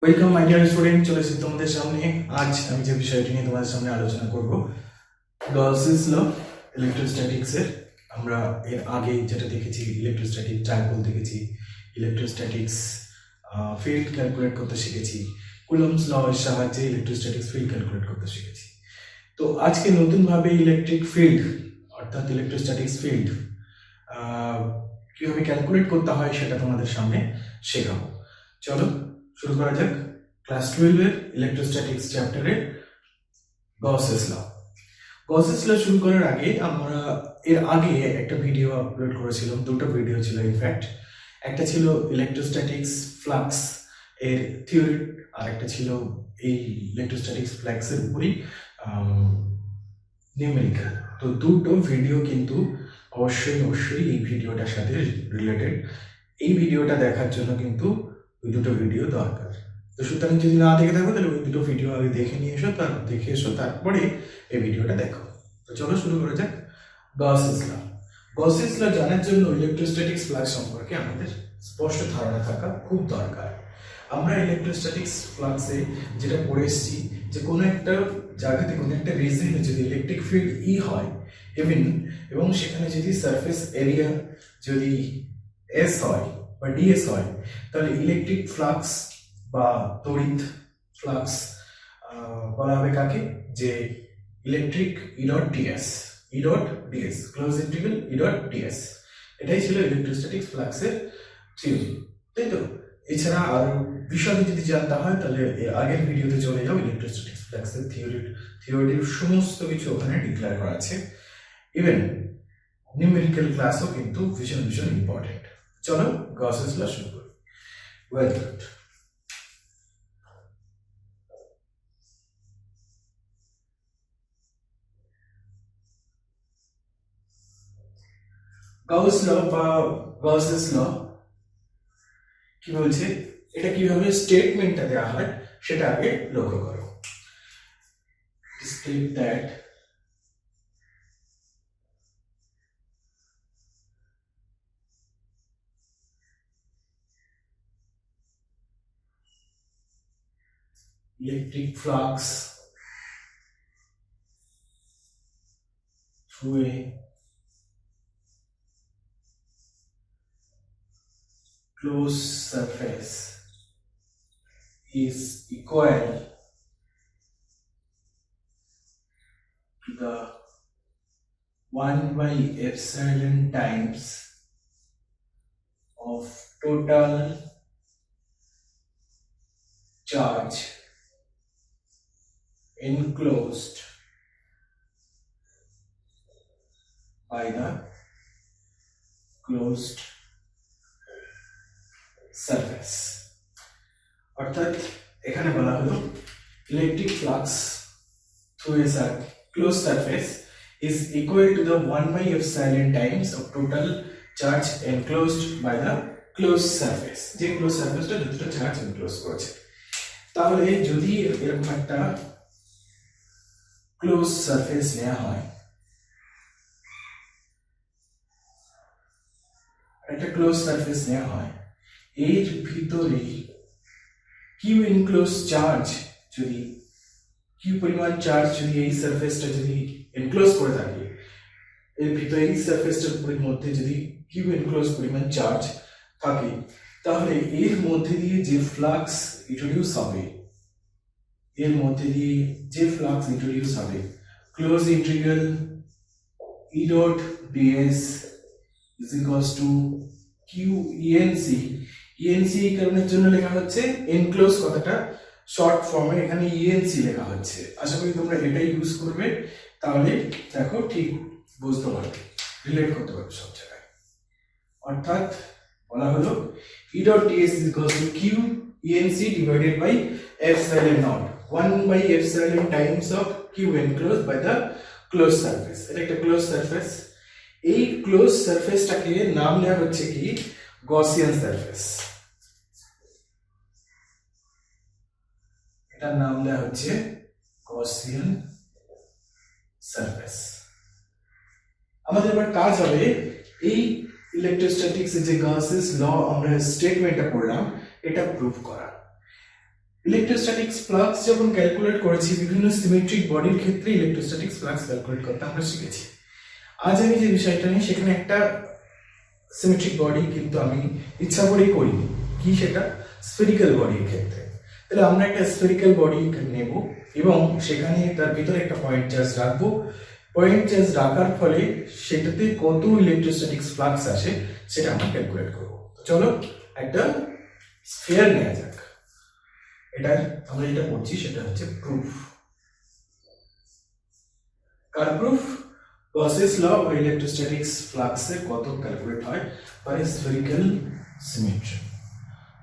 Welcome my dear student, চলে এসেছি তোমাদের সামনে। আজ আমি যে বিষয়টি নিয়ে তোমাদের সামনে আলোচনা করব, গাউসেস ল ইলেকট্রোস্ট্যাটিক্স এর। আমরা এর আগে যেটা দেখেছি, ইলেকট্রোস্ট্যাটিক ডাইপোল দেখেছি, ইলেকট্রোস্ট্যাটিক্স ফিল্ড ক্যালকুলেট করতে শিখেছি, কুলম্বস ল এর সাহায্যে ইলেকট্রোস্ট্যাটিক্স ফিল্ড ক্যালকুলেট করতে শিখেছি। তো আজকে নতুনভাবে ইলেকট্রিক ফিল্ড অর্থাৎ ইলেকট্রোস্ট্যাটিক্স ফিল্ড কিভাবে ক্যালকুলেট করতে হয় সেটা তোমাদের সামনে শেখাবো। চলো শুরু করা যাক। ক্লাস 12 এর ইলেকট্রোস্ট্যাটিক্স চ্যাপ্টারে গসেস ল। গসেস ল শুরু করার আগে আমরা এর আগে একটা ভিডিও আপলোড করেছিলাম, দুটো ভিডিও ছিল ইনফ্যাক্ট। একটা ছিল ইলেকট্রোস্ট্যাটিক্স ফ্লাক্স এর থিওরি, আর একটা ছিল এই ইলেকট্রোস্ট্যাটিক্স ফ্লাক্স এর উপরই নিউমেরিক্যাল। তো দুটো ভিডিও কিন্তু অবশ্যই এই ভিডিওটার সাথে রিলেটেড। এই ভিডিওটা দেখার জন্য কিন্তু ওই দুটো ভিডিও দরকার। তো সুতরাং যদি না দেখে থাকো তাহলে ওই দুটো ভিডিও আগে দেখে নিয়ে এসো, তারপরে এই ভিডিওটা দেখো। তো চলো শুরু করা যাক। গসেস ল। গসেস ল জানার জন্য ইলেকট্রোস্ট্যাটিক্স ফ্লাক্স সম্পর্কে আমাদের স্পষ্ট ধারণা থাকা খুব দরকার। আমরা ইলেকট্রোস্ট্যাটিক্স ফ্লাক্সে যেটা পড়ে এসেছি, যে কোনো একটা জায়গাতে কোনো একটা রিজনে যদি ইলেকট্রিক ফিল্ড ই হয় এবং সেখানে যদি সারফেস এরিয়া যদি এস হয় বা ডিএস হয়, তাহলে ইলেকট্রিক ফ্লাক্স বা তড়িৎ ফ্লাক্স বলা হবে কাকে? যে ইলেকট্রিক ই ডট ডিএস ক্লোজ ইন্টিগ্রাল ই ডট ডিএস। এটাই ছিল ইলেকট্রোস্ট্যাটিক্স ফ্লাক্সের থিওরি, তাই তো? এছাড়া আরো বিশদে যদি জানতে হয় তাহলে আগের ভিডিওতে চলে যাও। ইলেকট্রোস্ট্যাটিক্স ফ্লাক্সের থিওরির সমস্ত কিছু ওখানে ডিক্লেয়ার করা আছে। ইভেন নিউমেরিক্যাল ক্লাসও কিন্তু ভীষণ ইম্পর্টেন্ট। চলো গসেস ল শুরু করি। Well good. গাউস ল বা গসেস ল কি বলছে, এটা কিভাবে স্টেটমেন্টটা দেওয়া হয় সেটা আগে লক্ষ্য করো। State that electric flux through a closed surface is equal to the 1 by epsilon times of total charge enclosed by the closed surface। অর্থাৎ এখানে বলা হলো electric flux through a closed surface is equal to the 1 by epsilon times of total charge enclosed by the closed surface। যে close সারফেসটা যতটা charge enclose করেছে, তাহলে যদি এরকম একটা ক্লোজ সারফেস নেওয়া হয়, এর ভিতরে কিউ এনক্লোজ চার্জ যদি কিউ পরিমাণ চার্জ যদি এই সারফেসটা যদি এনক্লোজ করে থাকে, এর ভিতরে এই সারফেসটার মধ্যে যদি কিউ এনক্লোজ পরিমাণ চার্জ থাকে, তাহলে এর মধ্যে দিয়ে যে ফ্লাক্স ইন্ট্রোডিউস হবে, close integral E dot DS is equals to q enc। এই কারণের জন্য লেখা হচ্ছে এনক্লোজ কথাটা শর্ট ফর্মে এখানে enc লেখা হচ্ছে। আশা করি তোমরা এটাই ইউজ করবে, তাহলে দেখো ঠিক বুঝতে পারবে, রিলেট করতে পারবে সব জায়গায়। অর্থাৎ বলা হলো e dot ds is equals to q enc divided by epsilon naught 1 by epsilon times of q enclosed by the closed surface। এটা একটা ক্লোজ সারফেস। এই ক্লোজ সারফেসটাকে নাম দেওয়া হচ্ছে কি? Gaussian surface. এটার নাম দেওয়া হচ্ছে গসিয়ান সারফেস। আমাদের এবার কাজ হবে এই ইলেকট্রোস্ট্যাটিক্স যে গাউসেস ল আমরা স্টেটমেন্টটা পড়লাম এটা প্রুফ করা। ইলেকট্রোস্ট্যাটিক্স ফ্লাক্স যখন ক্যালকুলেট করেছি বিভিন্ন সিমেট্রিক বডির ক্ষেত্রে ইলেকট্রোস্ট্যাটিক্স ফ্লাক্স ক্যালকুলেট করতে আমরা শিখেছি। আজ আমি যে বিষয়টা নিই সেখানে একটা সিমেট্রিক বডি কিন্তু আমি ইচ্ছা করেই করিনি, কি সেটা স্ফেরিক্যাল বডির ক্ষেত্রে। তাহলে আমরা একটা স্ফেরিক্যাল বডি নেব এবং সেখানে তার ভিতরে একটা পয়েন্ট চার্জ রাখবো। পয়েন্ট চার্জ রাখার ফলে সেটাতে কত ইলেকট্রোস্ট্যাটিক্স ফ্লাক্স আসে সেটা আমরা ক্যালকুলেট করবো। তো চলো একটা স্ফিয়ার নেওয়া যাক। এটার আমরা যেটা করছি সেটা হচ্ছে প্রুফ। কার প্রুফ? গসেস ল বা ইলেকট্রোস্ট্যাটিক্স ফ্লাক্সের কত ক্যালকুলেট হয় ফর এ স্ফেরিক্যাল সিমেট্রি।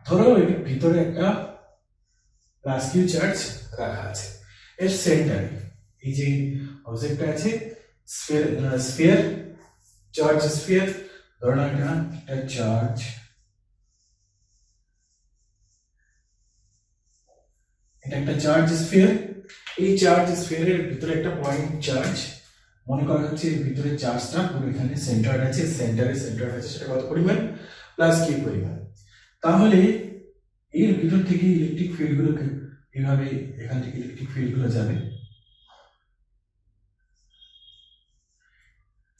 ধরো এর ভিতরে একটা প্লাস কিউ চার্জ রাখা আছে, এর সেন্টারে এই যে অবজেক্টটা আছে স্ফিয়ার চার্জ স্ফিয়ার, ধরো না এটা একটা চার্জ, এটা একটা চার্জ স্ফিয়ার। এই চার্জ স্ফিয়ারের ভিতরে একটা পয়েন্ট চার্জ, মনে করা হচ্ছে এর ভিতরে চার্জটা পুরো এখানে সেন্টার আছে, সেন্টার আছে, সেটা কত পরিমাণ? প্লাস কিউ পরিমাণ। তাহলে এর ভিতর থেকে ইলেকট্রিক ফিল্ড গুলোকে এইভাবে এখান থেকে ইলেকট্রিক ফিল্ড গুলো যাবে,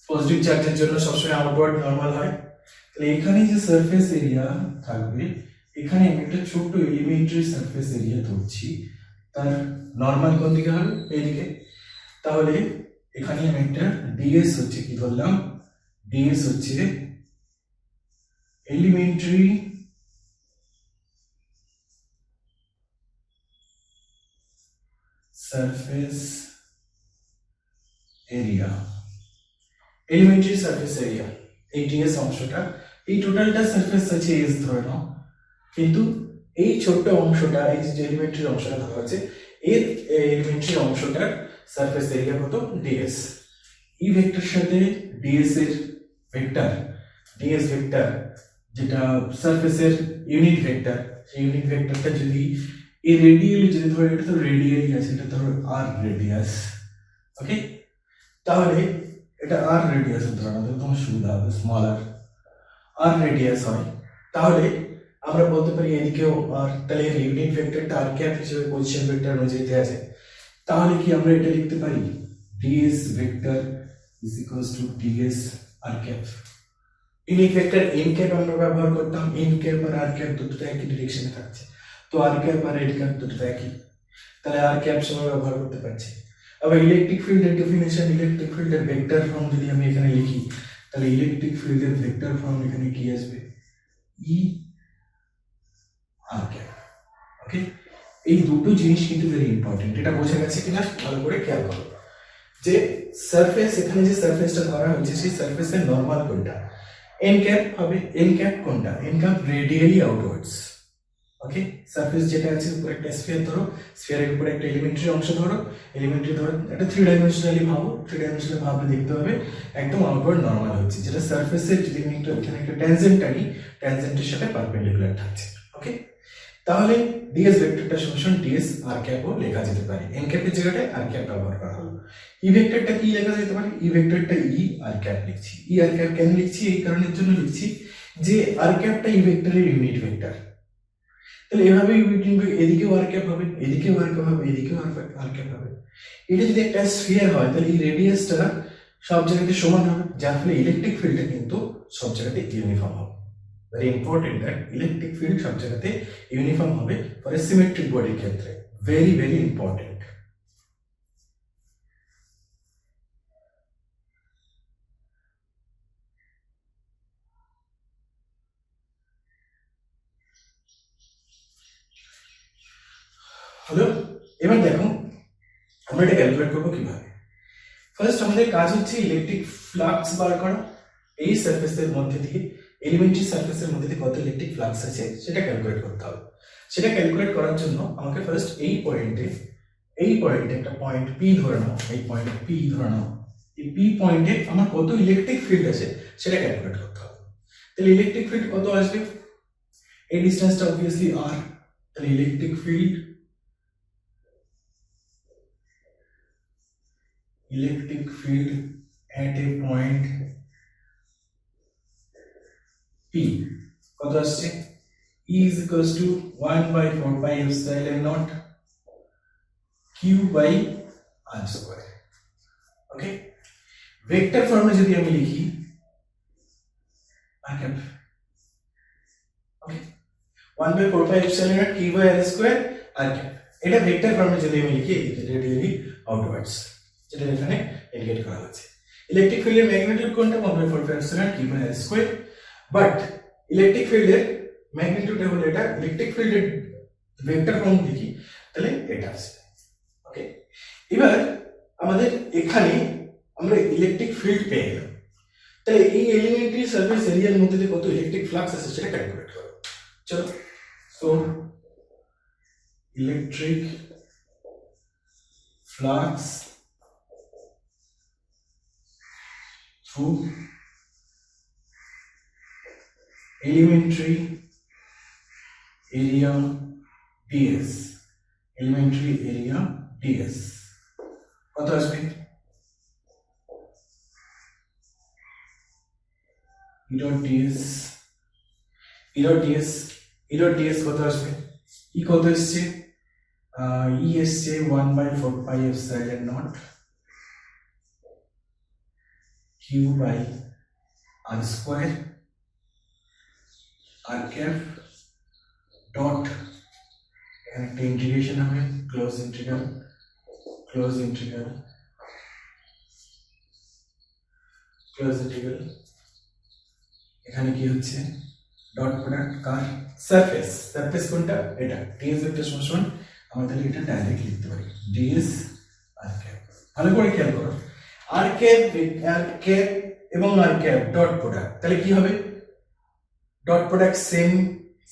পজিটিভ চার্জের জন্য সবসময় আউটওয়ার্ড নরমাল হয়। তাহলে এখানে যে সারফেস এরিয়া থাকবে, এখানে আমি একটা ছোট্ট এলিমেন্টারি সারফেস এরিয়া ধরছি, তার নরমাল কোন দিকে হবে? এইদিকে। তাহলে এখানে আমি একটা ডিএস হচ্ছে কি ধরলাম? ডিএস হচ্ছে elementary surface area, elementary surface area এই ডিএস অংশটা, এই টোটালটা সারফেস আছে এস ধরে নাও, কিন্তু এই ছোট্ট অংশটা, এই যে এলিমেন্টারি অংশটা ধরা হচ্ছে, এর এলিমেন্টারি অংশটার সারফেস এরিয়া কত? ডিএস। ই ভেক্টরের সাথে ডিএস এর ভেক্টর, ডিএস ভেক্টর যেটা সারফেসের ইউনিট ভেক্টর, সেই ইউনিট ভেক্টরটা যদি এই রেডিয়ালি যদি ধরো, এটা তো রেডিয়ালি আছে, এটা ধরো আর রেডিয়াস, ওকে? তাহলে এটা আর রেডিয়াস ধরো, আমাদের তোমার সুবিধা হবে, স্মল আর রেডিয়াস হয়। তাহলে আমরা বলতে পারি এদিকেও আর, তাহলে এর ইউনিট ভেক্টরটা আর ক্যাপ হিসেবে পজিশন ভেক্টর অনুযায়ী দেওয়া আছে। তাহলে কি আমরা এটা লিখতে পারি? ds vector is equals to ds আর cap. Unit vector n cap আমরা ব্যবহার করতাম, n ক্যাপ আর r ক্যাপ দুটো একই ডিরেকশনে থাকছে, তো r ক্যাপ আর n ক্যাপ দুটো একই, তাহলে r ক্যাপ সময় ব্যবহার করতে পারছি। আবার ইলেকট্রিক ফিল্ডের ডেফিনিশন, ইলেকট্রিক ফিল্ডের ভেক্টর ফর্ম যদি আমি এখানে লিখি, তাহলে ইলেকট্রিক ফিল্ডের ভেক্টর ফর্ম এখানে কি আসবে? ই আর ক্যাপ, ওকে? এই দুটো জিনিস কিন্তু ভেরি ইম্পর্টেন্ট, এটা বোঝা গেছে কিনা ভালো করে খেয়াল করো। যে সারফেস, এখানে যে সারফেসটা ধরা হয়েছে সেই সারফেসের নরমাল কোনটা? এন ক্যাপ হবে। এন ক্যাপ কোনটা? এন ক্যাপ রেডিয়ালি আউটওয়ার্ডস, ওকে? সারফেস যেটা আছে উপরে একটা স্ফিয়ার ধরো, স্ফিয়ারের উপরে একটা এলিমেন্টারি অংশ ধরো, এলিমেন্টারি ধরো, এটা থ্রি ডাইমেনশনালি ভাবো, থ্রি ডাইমেনশনালি ভাবলে দেখতে হবে একদম আউটওয়ার্ড নরমাল হচ্ছে, যেটা সারফেসের যদি আমি এখানে একটা ট্যানজেন্ট টানি, ট্যানজেন্টের সাথে পারপেন্ডিকুলার থাকছে, ওকে? তাহলে ds ভেক্টরটা সমান ds r ক্যাপও লেখা যেতে পারে, n ক্যাপের জায়গাটায় r ক্যাপ ব্যবহার করা হলো। ই ভেক্টরটা কি লেখা যেতে পারে? ই ভেক্টরটা ই আর ক্যাপ লিখছি। ই আর ক্যাপ কেন লিখছি? এই কারণের জন্য লিখছি যে আর ক্যাপটা ই ভেক্টরের ইউনিট ভেক্টর, তাহলে এভাবে এদিকেও আর ক্যাপ হবে, এদিকেও আর ক্যাপ হবে, এদিকেও আর ক্যাপ হবে। এটা যদি একটা স্ফিয়ার হয় তাহলে এই রেডিয়াসটা সব জায়গাতে সমান হবে, যার ফলে ইলেকট্রিক ফিল্ডটা কিন্তু সব জায়গাতে ইউনিফর্ম হবে। very important that electric field সব জায়গাতে ইউনিফর্ম হবে ফর এ সিমেট্রিক বডির ক্ষেত্রে, very very important। হলো? এবার দেখো আমরা এটা ক্যালকুলেট করবো কিভাবে। ফার্স্ট আমাদের কাজ হচ্ছে ইলেকট্রিক ফ্লাক্স বার করা, এই সারফেসের মধ্যে দিয়ে, এলিমেন্টারি সারফেসের মধ্যে দিয়ে কত ইলেকট্রিক ফ্লাক্স আছে সেটা ক্যালকুলেট করতে হবে। সেটা ক্যালকুলেট করার জন্য আমাকে ফার্স্ট এই পয়েন্টে একটা পয়েন্ট পি ধরে নাও, এই পয়েন্ট পি ধরে নাও, এই পি পয়েন্টে আমার কত ইলেকট্রিক ফিল্ড আছে সেটা ক্যালকুলেট করতে হবে। তাহলে ইলেকট্রিক ফিল্ড কত আসবে? এই ডিসটেন্সটা অবভিয়াসলি আর, তাহলে electric field at a point P কত আসছে? E is equals to 1 by 4 pi epsilon naught Q by R square. Okay, vector ফর্মে যদি আমি লিখি r cap, okay, 1 by 4 pi epsilon naught Q by R square r cap, এটা vector ফর্মে যদি আমি লিখি রেডিয়ালি আউটওয়ার্ডস, যেটা এখানে ইন্ডিকেট করা হয়েছে। ইলেকট্রিক ফিল্ডের ম্যাগনিটিউড কোনটা? 1 by 4 pi epsilon Q by R square, but electric ফিল্ডের ম্যাগনিটিউড হলো এটা, ইলেকট্রিক ফিল্ডের ভেক্টর ফর্ম লিখি তাহলে এটা আসবে। ওকে, এবার আমাদের এখানে আমরা ইলেকট্রিক ফিল্ড পেয়ে গেলাম, তাহলে এই এলিমেন্টারি সারফেস এরিয়ার মধ্যে যে কত ইলেকট্রিক ফ্লাক্স আছে সেটা ক্যালকুলেট করো। চলো, so electric flux through elementary area ds, elementary area ds কত আসবে? E dot ds কত আসবে? E কত এসছে? E এসছে 1 by 4 pi epsilon naught Q by R square r cap dot, এখানে একটা ইন্টিগ্রেশন হবে, ক্লোজ ইন্টিগ্রাল এখানে কি হচ্ছে? ডট প্রোডাক্ট কার? সারফেস কোনটা? এটা ds ভেক্টর সমান আমরা তাহলে এটা ডাইরেক্ট লিখতে পারি ds r cap। ভালো করে খেয়াল করো, r cap এবং r cap ডট প্রোডাক্ট, তাহলে কি হবে? ডট প্রোডাক্ট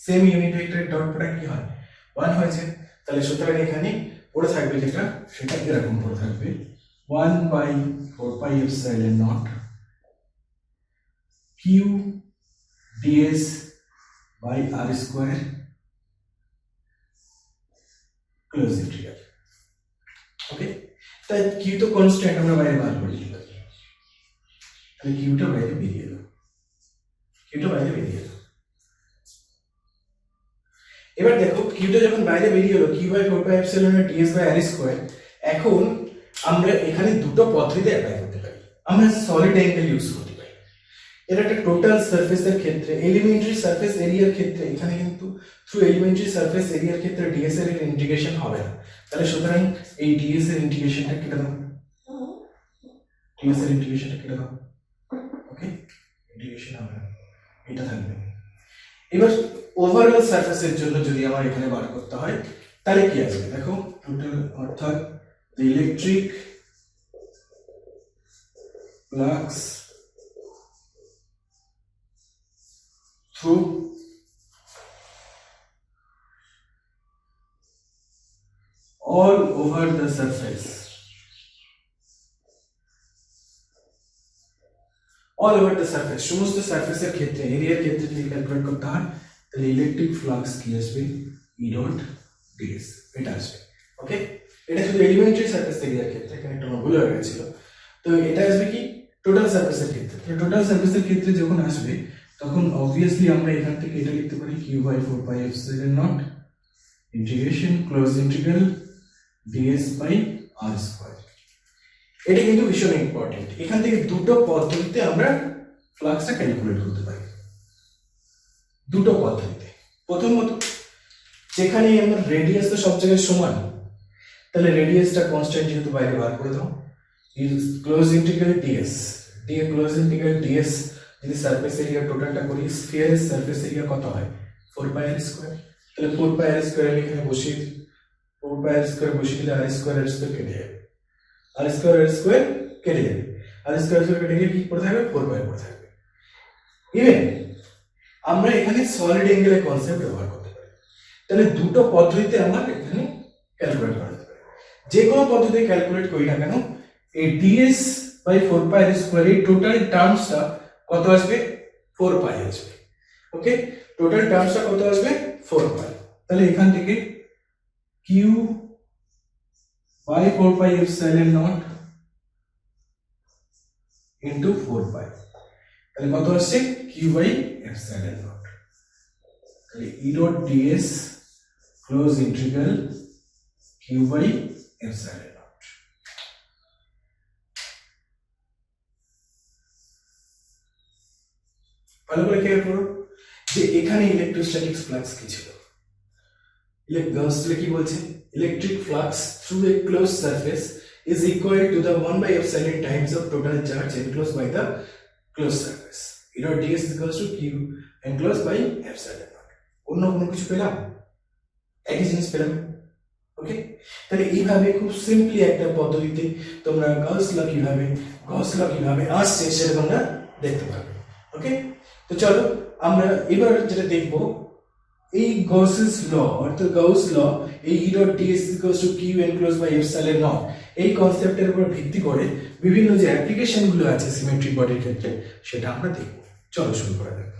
সেম ইউনিট ভেক্টরের ডট প্রোডাক্ট কি হয়? 1 হয়েছে, তাহলে সুতরাং এখানে পড়ে থাকবে যেটা সেটা এরকম পড়ে থাকবে 1 by 4 pi epsilon naught Q ds by R square close integral. Okay, তাই Q তো কনস্ট্যান্ট, আমরা বাইরে বার করে দিতে পারি, তাহলে Qটা বাইরে বেরিয়ে এলো। এবার দেখো কিউটা যখন বাইরে বেরিয়ে এলো, Q by 4 pi epsilon naught ds by r square, এখন আমরা এখানে দুটো পদ্ধতিতে অ্যাপ্লাই করতে পারি। আমরা সলিড অ্যাঙ্গেল ইউজ করতে পারি। এর একটা টোটাল সারফেসের ক্ষেত্রে, এলিমেন্টারি সারফেস এরিয়ার ক্ষেত্রে এখানে কিন্তু থ্রু এলিমেন্টারি সারফেস এরিয়ার ক্ষেত্রে ds এর ইন্টিগ্রেশন হবে না, তাহলে সুতরাং এই ds এর ইন্টিগ্রেশনটা কেটে দাও, ওকে, ইন্টিগ্রেশন হবে না, এটা থাকবে। এবার ওভারঅল সারফেসের জন্য যদি আমার এখানে বার করতে হয় তাহলে কি আসবে? দেখো টোটাল, অর্থাৎ electric flux through all over the surface, সমস্ত সারফেসের ক্ষেত্রে, এরিয়ার ক্ষেত্রে যদি ক্যালকুলেট করতে হয় তাহলে ইলেকট্রিক ফ্লাক্স কি আসবে? E ডট ds, এটা আসবে। ওকে, এটা শুধু এলিমেন্টারি সারফেস এরিয়ার ক্ষেত্রে, এখানে একটা ভুল হয়ে গেছিল। তো এটা আসবে কি টোটাল সারফেসের ক্ষেত্রে। টোটাল সারফেসের ক্ষেত্রে যখন আসবে তখন অবভিয়াসলি আমরা এখান থেকে এটা লিখতে পারি q by 4 pi epsilon naught integration close integral ds by r square. এটা কিন্তু ভীষণ ইম্পর্টেন্ট। এখান থেকে দুটো পদ্ধতিতে আমরা ফ্লাক্সটা ক্যালকুলেট করতে পারি, দুটো পদ্ধতিতে। প্রথমত, যেখানে আমরা রেডিয়াস তো সব জায়গায় সমান, তাহলে রেডিয়াসটা কনস্ট্যান্ট যেহেতু বাইরে বার করে দাও, close integral ds, close integral ds যদি সারফেস এরিয়া টোটালটা করি, স্ফিয়ারের সারফেস এরিয়া কত হয়? 4 পাই r স্কয়ার। তাহলে 4 পাই r স্কয়ার এখানে বসিয়ে 4 পাই r স্কয়ার বসিয়ে দিলে r স্কয়ার কেটে যাবে, r স্কয়ার কেটে যাবে, r স্কয়ার কেটে গিয়ে কি পড়ে থাকবে? 4 পাই পড়ে থাকবে। ইভেন আমরা এখানে সলিড অ্যাঙ্গেলের কনসেপ্ট ব্যবহার করতে পারি। তাহলে দুটো পদ্ধতিতে আমরা এখানে ক্যালকুলেট করা যেতে পারে। যে কোনো পদ্ধতিতে ক্যালকুলেট করি না কেন, এই ds by 4 pi r square এই টোটাল টার্মসটা কত আসবে? 4 পাই আসবে। ওকে, টোটাল টার্মসটা কত আসবে? 4 পাই। তাহলে এখান থেকে q by 4 pi epsilon naught into 4 pi, তাহলে কত আসছে? q by epsilon naught। তাহলে E dot ds close integral q by epsilon naught। ভালো করে খেয়াল করো যে এখানে ইলেকট্রোস্ট্যাটিক ফ্লাক্স কি ছিল, গাউস কি বলছে, electric flux through a closed surface is equal to the 1 by epsilon times of total charge enclosed by the closed surface. E dot ds is equals to q enclosed by epsilon naught। অন্য কোনো কিছু পেলাম, একই জিনিস পেলাম। ওকে, তাহলে এইভাবে খুব সিম্পলি একটা পদ্ধতিতে তোমরা গাউস ল কিভাবে আসছে সেটা তোমরা দেখতে পারবে। ওকে, তো চলো আমরা এবার যেটা দেখবো, এই গাউসেস ল অর্থাৎ গাউস ল এই E dot ds is equals to q enclosed by epsilon naught এই কনসেপ্টের উপর ভিত্তি করে বিভিন্ন যে অ্যাপ্লিকেশন গুলো আছে সিমেট্রিক বডির ক্ষেত্রে সেটা আমরা দেখব। চলো শুরু করা যাক।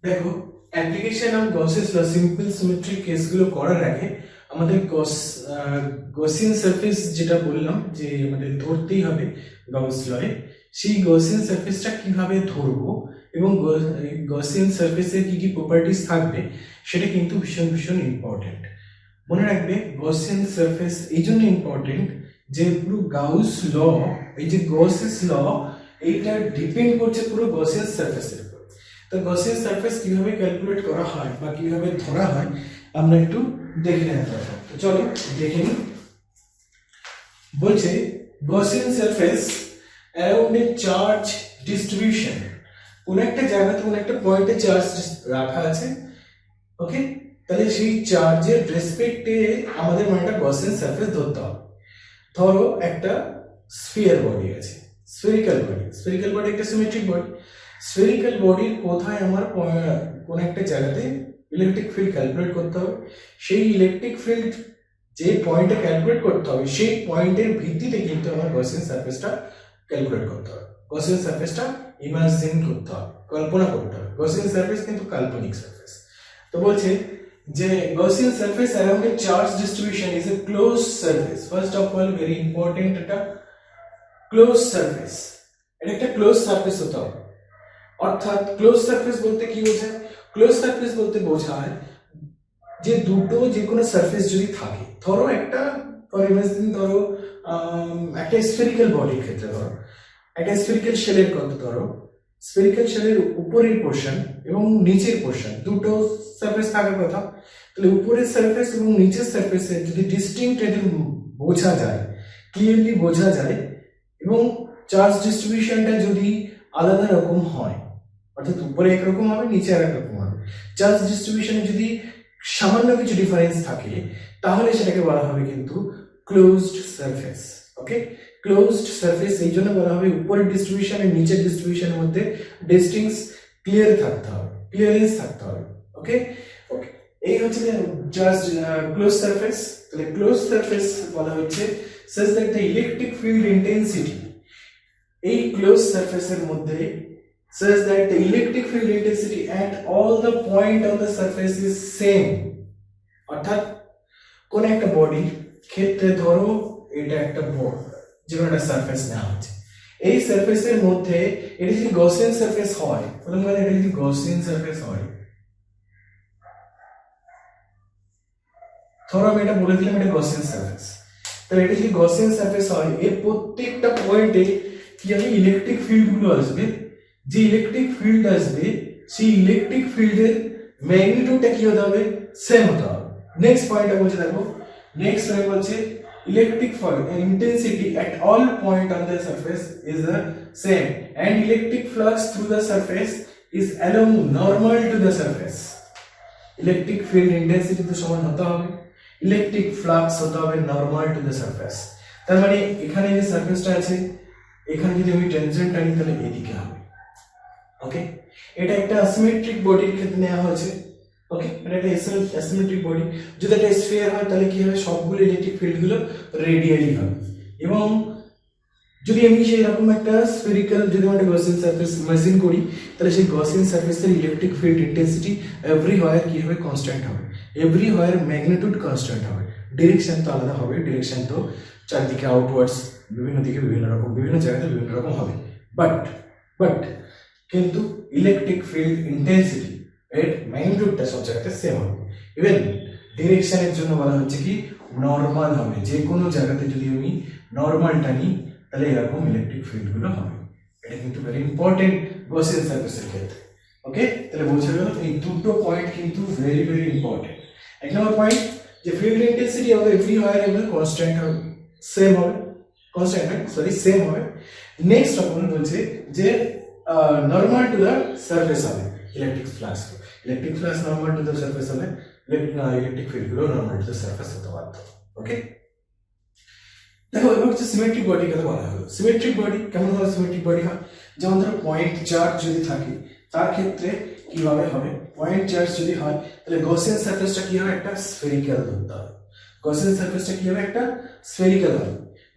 দেখো, application of Gauss's law simple symmetric কেসগুলো করার আগে আমাদের গসিয়ান সারফেস যেটা বললাম যে আমাদের ধরতেই হবে গাউস লয়ে, সেই গসিয়ান সারফেসটা কিভাবে ধরবো এবং গসিয়ান সারফেসের কি কি প্রপার্টিজ থাকবে সেটা কিন্তু ভীষণ ভীষণ ইম্পর্টেন্ট। মনে রাখবে গসিয়ান সারফেস এই জন্য ইম্পর্টেন্ট যে পুরো গাউস ল, এই যে গসেস ল, এইটা ডিপেন্ড করছে পুরো গসিয়ান সারফেসের উপর। তো গসিয়ান সারফেস কিভাবে ক্যালকুলেট করা হয় বা কিভাবে ধরা হয় আমরা একটু দেখে নিতে পারবো। তো চলো দেখে নিই। বলছে গসিয়ান সারফেস অ্যারাউন্ড এ চার্জ ডিস্ট্রিবিউশন, কোন একটা জায়গাতে কোন একটা পয়েন্টে চার্জ রাখা আছে। ওকে, তাহলে সেই চার্জের রেসপেক্টে আমাদের একটা গসিয়ান সারফেস ধরতে হবে। ধরো একটা স্ফিয়ার বডি আছে, স্ফেরিক্যাল বডি একটা সিমেট্রিক বডি। স্ফেরিক্যাল বডির কোথায় আমার কোন একটা জায়গাতে ইলেকট্রিক ফিল্ড ক্যালকুলেট করতে হবে, সেই ইলেকট্রিক ফিল্ড যে পয়েন্টে ক্যালকুলেট করতে হবে সেই পয়েন্টের ভিত্তিতে কিন্তু আমার গসিয়ান সারফেসটা ক্যালকুলেট করতে হবে। গসিয়ান সারফেসটা ইমাজিন করতে হবে, কল্পনা করতে হবে। গসিয়ান সারফেস কিন্তু কাল্পনিক সারফেস। তো বলছে যে Gaussian surface around A charge distribution is a closed surface. First of all very important, এটা ক্লোজ সারফেস, এটা একটা ক্লোজ সারফেস হতে হবে। অর্থাৎ ক্লোজ সারফেস বলতে কি বোঝায়? ক্লোজ সারফেস বলতে বোঝায় যে দুটো যে কোনো সারফেস যদি থাকে, ধরো একটা ধরো একটা স্ফেরিক্যাল বডির ক্ষেত্রে ধরো একটা স্ফেরিক্যাল শেলের কথা ধরো, স্ফেরিক্যাল শেলের উপরের পোর্শন এবং নিচের পোর্শন দুটো সারফেস থাকার কথা। তাহলে উপরের সারফেস এবং নিচের সারফেসে যদি ডিস্টিংক্ট বোঝা যায়, ক্লিয়ারলি বোঝা যায়, এবং চার্জ ডিস্ট্রিবিউশনটা যদি আলাদা রকম হয়, অর্থাৎ উপরে একরকম হবে নিচে আর একরকম হবে, চার্জ ডিস্ট্রিবিউশনে যদি সামান্য কিছু ডিফারেন্স থাকে তাহলে সেটাকে বলা হবে কিন্তু ক্লোজড সারফেস। ওকে, ক্লোজড সারফেস এই জন্য বলা হবে উপরের ডিস্ট্রিবিউশন আর নিচের ডিস্ট্রিবিউশনের মধ্যে ডিস্টিংস ক্লিয়ারেন্স থাকতে হবে। ওকে, এই হচ্ছে জাস্ট ক্লোজ সারফেস। তাহলে ক্লোজ সারফেস বলা হচ্ছে such that the electric field intensity, এই ক্লোজ সারফেসের মধ্যে such that the electric field intensity at all the point on the surface is same। অর্থাৎ কোন একটা বডি ক্ষেত্রে ধরো এটা একটা যে কোনো একটা সারফেস নেওয়া হচ্ছে, এই সারফেসের মধ্যে এটা যদি গসিয়ান সারফেস হয়, এটা যদি গসিয়ান সারফেস হয়, ধরো আমি এটা বলে দিলাম এটা গসিয়ান সারফেস, তাহলে এটা যদি গসিয়ান সারফেস হয় এর প্রত্যেকটা পয়েন্টে কি হবে, ইলেকট্রিক ফিল্ড গুলো আসবে। যে ইলেকট্রিক ফিল্ড আসবে সেই ইলেকট্রিক ফিল্ডের ম্যাগনিটিউডটা কি হতে হবে, সেম হতে হবে। নেক্সট পয়েন্টটা বলছে, দেখো নেক্সট পয়েন্ট বলছে electric intensity at all point on the surface is the same and electric flux through the surface is along normal to the surface। electric field intensity তো সমান হতে হবে, electric flux হতে হবে normal to the surface। তার মানে এখানে যে সারফেসটা আছে এখানে যদি আমি টেনজেন্ট আনি তাহলে এদিকে হবে। ওকে, এটা একটা অ্যাসিমেট্রিক বডির ক্ষেত্রে নেওয়া হয়েছে। ওকে, এটা একটা অ্যাসিমেট্রিক বডি। যদি একটা স্ফিয়ার হয় তাহলে কি হবে, সবগুলো ইলেকট্রিক ফিল্ড গুলো রেডিয়ালি হবে। এবং যদি আমি সেই রকম একটা স্ফেরিক্যাল যদি একটা গসিয়ান সারফেস ইমাজিন করি তাহলে সেই গসিয়ান সারফেসের ইলেকট্রিক ফিল্ড ইন্টেন্সিটি এভরিহোয়ার কি হবে, কনস্ট্যান্ট হবে। এভরিহোয়ার ম্যাগনিটিউড কনস্ট্যান্ট হবে, ডিরেকশন তো আলাদা হবে, ডিরেকশন তো চারদিকে আউটওয়ার্ডস বিভিন্ন দিকে বিভিন্ন রকম, বিভিন্ন জায়গাতে বিভিন্ন রকম হবে। বাট বাট কিন্তু ইলেকট্রিক ফিল্ড ইন্টেন্সিটি এর ম্যাগনিটিউডটা সব জায়গাতে সেম হবে। ইভেন ডিরেকশনের জন্য বলা হচ্ছে কি নর্মাল হবে, যে কোনো জায়গাতে যদি আমি নর্মাল টানি তাহলে এরকম ইলেকট্রিক ফিল্ডগুলো হবে। এটা কিন্তু ভেরি ইম্পর্টেন্ট গসিয়ান সারফেসের ক্ষেত্রে। ওকে, তাহলে বোঝা গেল এই দুটো পয়েন্ট কিন্তু ভেরি ভেরি ইম্পর্টেন্ট। এক নম্বর পয়েন্ট যে ফিল্ড ইন্টেন্সিটি হবে এভরিওয়্যার এবং কনস্ট্যান্ট হবে, সেম হবে, কনস্ট্যান্ট সরি সেম হবে। নেক্সট আপন বলছে যে নর্মাল টু দ্য সারফেস হবে electric flux. Electric flux normal to the surface হলে ইলেকট্রিক ফিল্ডগুলো নর্মাল টু দ্য সারফেস হতে বাধ্য। ওকে, দেখো এবার হচ্ছে সিমেট্রিক বডি কথা বলা হলো। সিমেট্রিক বডি কেমন হয়? সিমেট্রিক বডি হয় যেমন ধরো পয়েন্ট চার্জ যদি থাকে তার ক্ষেত্রে কিভাবে হবে? পয়েন্ট চার্জ যদি হয় তাহলে গসিয়ান সারফেসটা কি হবে? একটা স্ফেরিক্যাল ধরতে হবে। গসিয়ান সারফেসটা কি হবে? একটা স্ফেরিক্যাল হবে।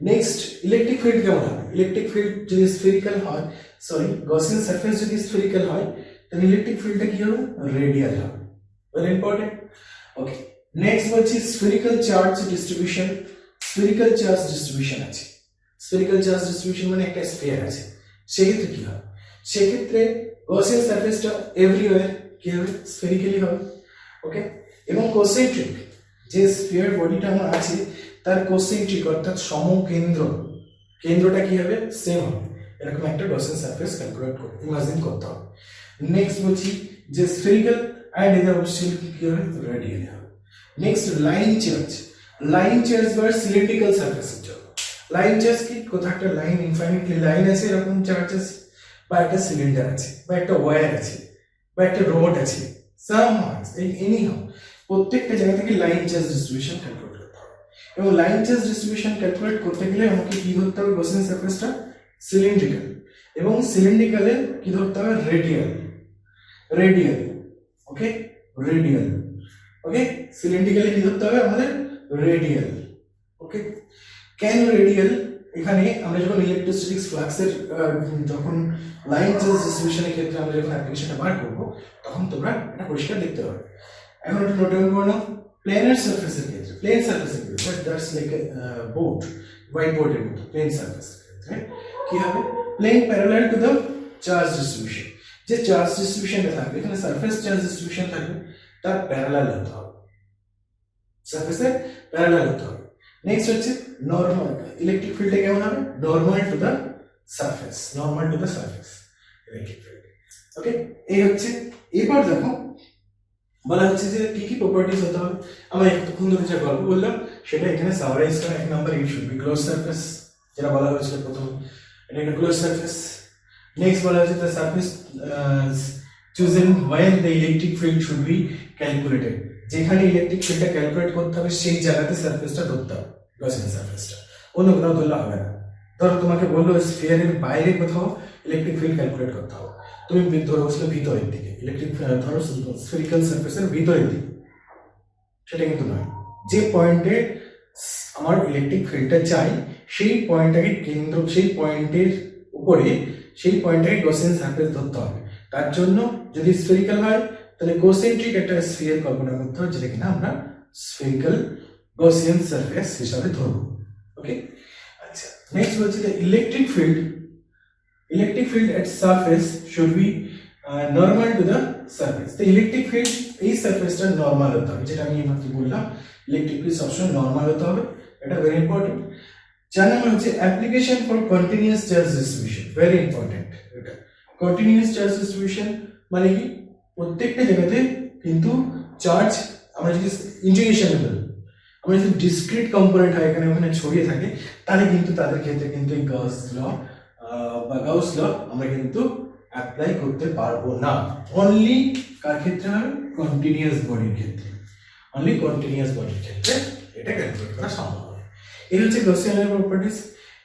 নেক্সট ইলেকট্রিক ফিল্ড কেমন হবে? ইলেকট্রিক ফিল্ড যদি স্ফেরিক্যাল হয়, সরি গসিয়ান সারফেস যদি স্ফেরিক্যাল হয় তাহলে ইলেকট্রিক ফিল্ডটা কি হবে? রেডিয়াল হবে। Very important. ওকে, নেক্সট বলছি spherical charge distribution. Spherical charge distribution আছে। স্ফেরিক্যাল চার্জ ডিস্ট্রিবিউশন মানে একটা স্ফিয়ার আছে, সেক্ষেত্রে কি হবে? সেক্ষেত্রে গসিয়ান সারফেসটা এভরিওয়্যার কি হবে? স্ফেরিক্যালি হবে। ওকে, এবং কোসেন্ট্রিক যে স্ফিয়ার বডিটা আমার আছে তার কোসেন্ট্রিক অর্থাৎ সমকেন্দ্র, কেন্দ্রটা কি হবে? সেম হবে। এরকম একটা গসিয়ান সারফেস ক্যালকুলেট করে ইমাজিন করতে হবে। নেক্সট বলছি যে স্ফেরিক্যাল অ্যান্ড এদের অবশ্যই কি হবে? রেডিয়াল হবে। Next line charge. Line charge বা সিলিন্ড্রিক্যাল সারফেসের জন্য লাইন চার্জ কি? কোথাও একটা লাইন ইনফাইনিটলি লাইন আছে, এরকম চার্জ আছে, বা একটা সিলিন্ডার আছে, বা একটা ওয়্যার আছে, বা একটা রড আছে, সাম এনি হাউ প্রত্যেকটা জায়গা থেকে লাইন চার্জ ডিস্ট্রিবিউশন ক্যালকুলেট করতে হবে। এবং লাইন চার্জ ডিস্ট্রিবিউশন ক্যালকুলেট করতে গেলে আমাকে কি ধরতে হবে? গসিয়ান সারফেসটা সিলিন্ড্রিক্যাল, এবং সিলিন্ড্রিক্যালে কি ধরতে হবে? রেডিয়াল। রেডিয়াল, ওকে, রেডিয়াল। ওকে, সিলিন্ড্রিক্যালে কি ধরতে হবে আমাদের? রেডিয়াল। ওকে, কেন রেডিয়াল? এখানে আমরা যখন ইলেকট্রোস্ট্যাটিক্স ফ্লাক্সের যখন লাইন চার্জ ডিস্ট্রিবিউশনের ক্ষেত্রে আমরা যখন অ্যাপ্লিকেশনটা বার করব তখন তোমরা এটা পরিষ্কার দেখতে পাবে। এখন একটু নোট ডাউন করে নাও। প্লেনার সারফেসের ক্ষেত্রে, প্লেন সারফেসের ক্ষেত্রে but that's like a board, white বোর্ডের মতো প্লেন সারফেসের ক্ষেত্রে কি হবে? Plane parallel to the charge distribution. যে চার্জ ডিস্ট্রিবিউশনটা থাকবে এখানে সারফেস চার্জ ডিস্ট্রিবিউশন থাকবে, তার প্যারালাল হতে হবে, সারফেসের প্যারালাল হতে হবে। নেক্সট হচ্ছে নরমাল। ইলেকট্রিক ফিল্ডে কেমন হবে? Normal to the surface, normal to the surface electric field. Okay, এই হচ্ছে। এবার দেখো বলা হচ্ছে যে কি কি প্রপার্টিজ হতে হবে। আমরা এতক্ষণ ধরে যে গল্প বললাম সেটা এখানে সামারাইজ করা। এক number it should be close surface, যেটা বলা হয়েছিল প্রথম, এটা একটা ক্লোজ সারফেস। নেক্সট বলা হচ্ছে the surface chosen when the electric field should be calculated, যেখানে ইলেকট্রিক ফিল্ডটা ক্যালকুলেট করতে হবে সেই জায়গাতে সারফেসটা ধরতে হবে, গসিয়ান সারফেসটা, অন্য কোথাও ধরলে হবে না। ধরো তোমাকে বললো স্ফিয়ারের বাইরে কোথাও ইলেকট্রিক ফিল্ড ক্যালকুলেট করতে হবে, তুমি ধরো বসলে ভিতরের দিকে ইলেকট্রিক, ধরো স্ফেরিক্যাল সারফেসের ভিতরের দিকে, সেটা কিন্তু নয়। যে পয়েন্টে আমার ইলেকট্রিক ফিল্ডটা চাই সেই পয়েন্টটাকে কেন্দ্র, সেই পয়েন্টের উপরে সেই পয়েন্টটাকে গসিয়ান সারফেস ধরতে হবে। তার জন্য যদি স্ফেরিক্যাল হয় তাহলে কোসেন্ট্রিক একটা স্ফিয়ার কল্পনা করতে হবে, যেটা কিনা আমরা স্ফেরিক্যাল গসিয়ান সারফেস হিসাবে ধরব। ওকে, আচ্ছা, নেক্সট বলছি যে electric field at surface should be normal to the surface. তো ইলেকট্রিক ফিল্ড এই সারফেসটা নর্মাল হতে হবে, যেটা আমি এইমাত্র বললাম, ইলেকট্রিক ফিল্ড সবসময় নর্মাল হতে হবে, এটা ভেরি ইম্পর্টেন্ট। 4 নম্বর হচ্ছে application for continuous charge distribution, very important. এটা কন্টিনিউয়াস চার্জ ডিস্ট্রিবিউশন মানে কি? প্রত্যেকটা জায়গাতে কিন্তু চার্জ আমরা যদি ইন্টিগ্রেশনেবল, আমরা যদি ডিসক্রিট কম্পোনেন্ট হয় এখানে ওখানে ছড়িয়ে থাকে, তাহলে কিন্তু তাদের ক্ষেত্রে কিন্তু এই গাউস ল বা গাউস ল আমরা কিন্তু অ্যাপ্লাই করতে পারবো না। অনলি কার ক্ষেত্রে হবে? কন্টিনিউয়াস বডির ক্ষেত্রে, অনলি কন্টিনিউয়াস বডির ক্ষেত্রে এটা ক্যালকুলেট করা সম্ভব হবে। এই হচ্ছে গসিয়ান এর প্রপার্টিজ।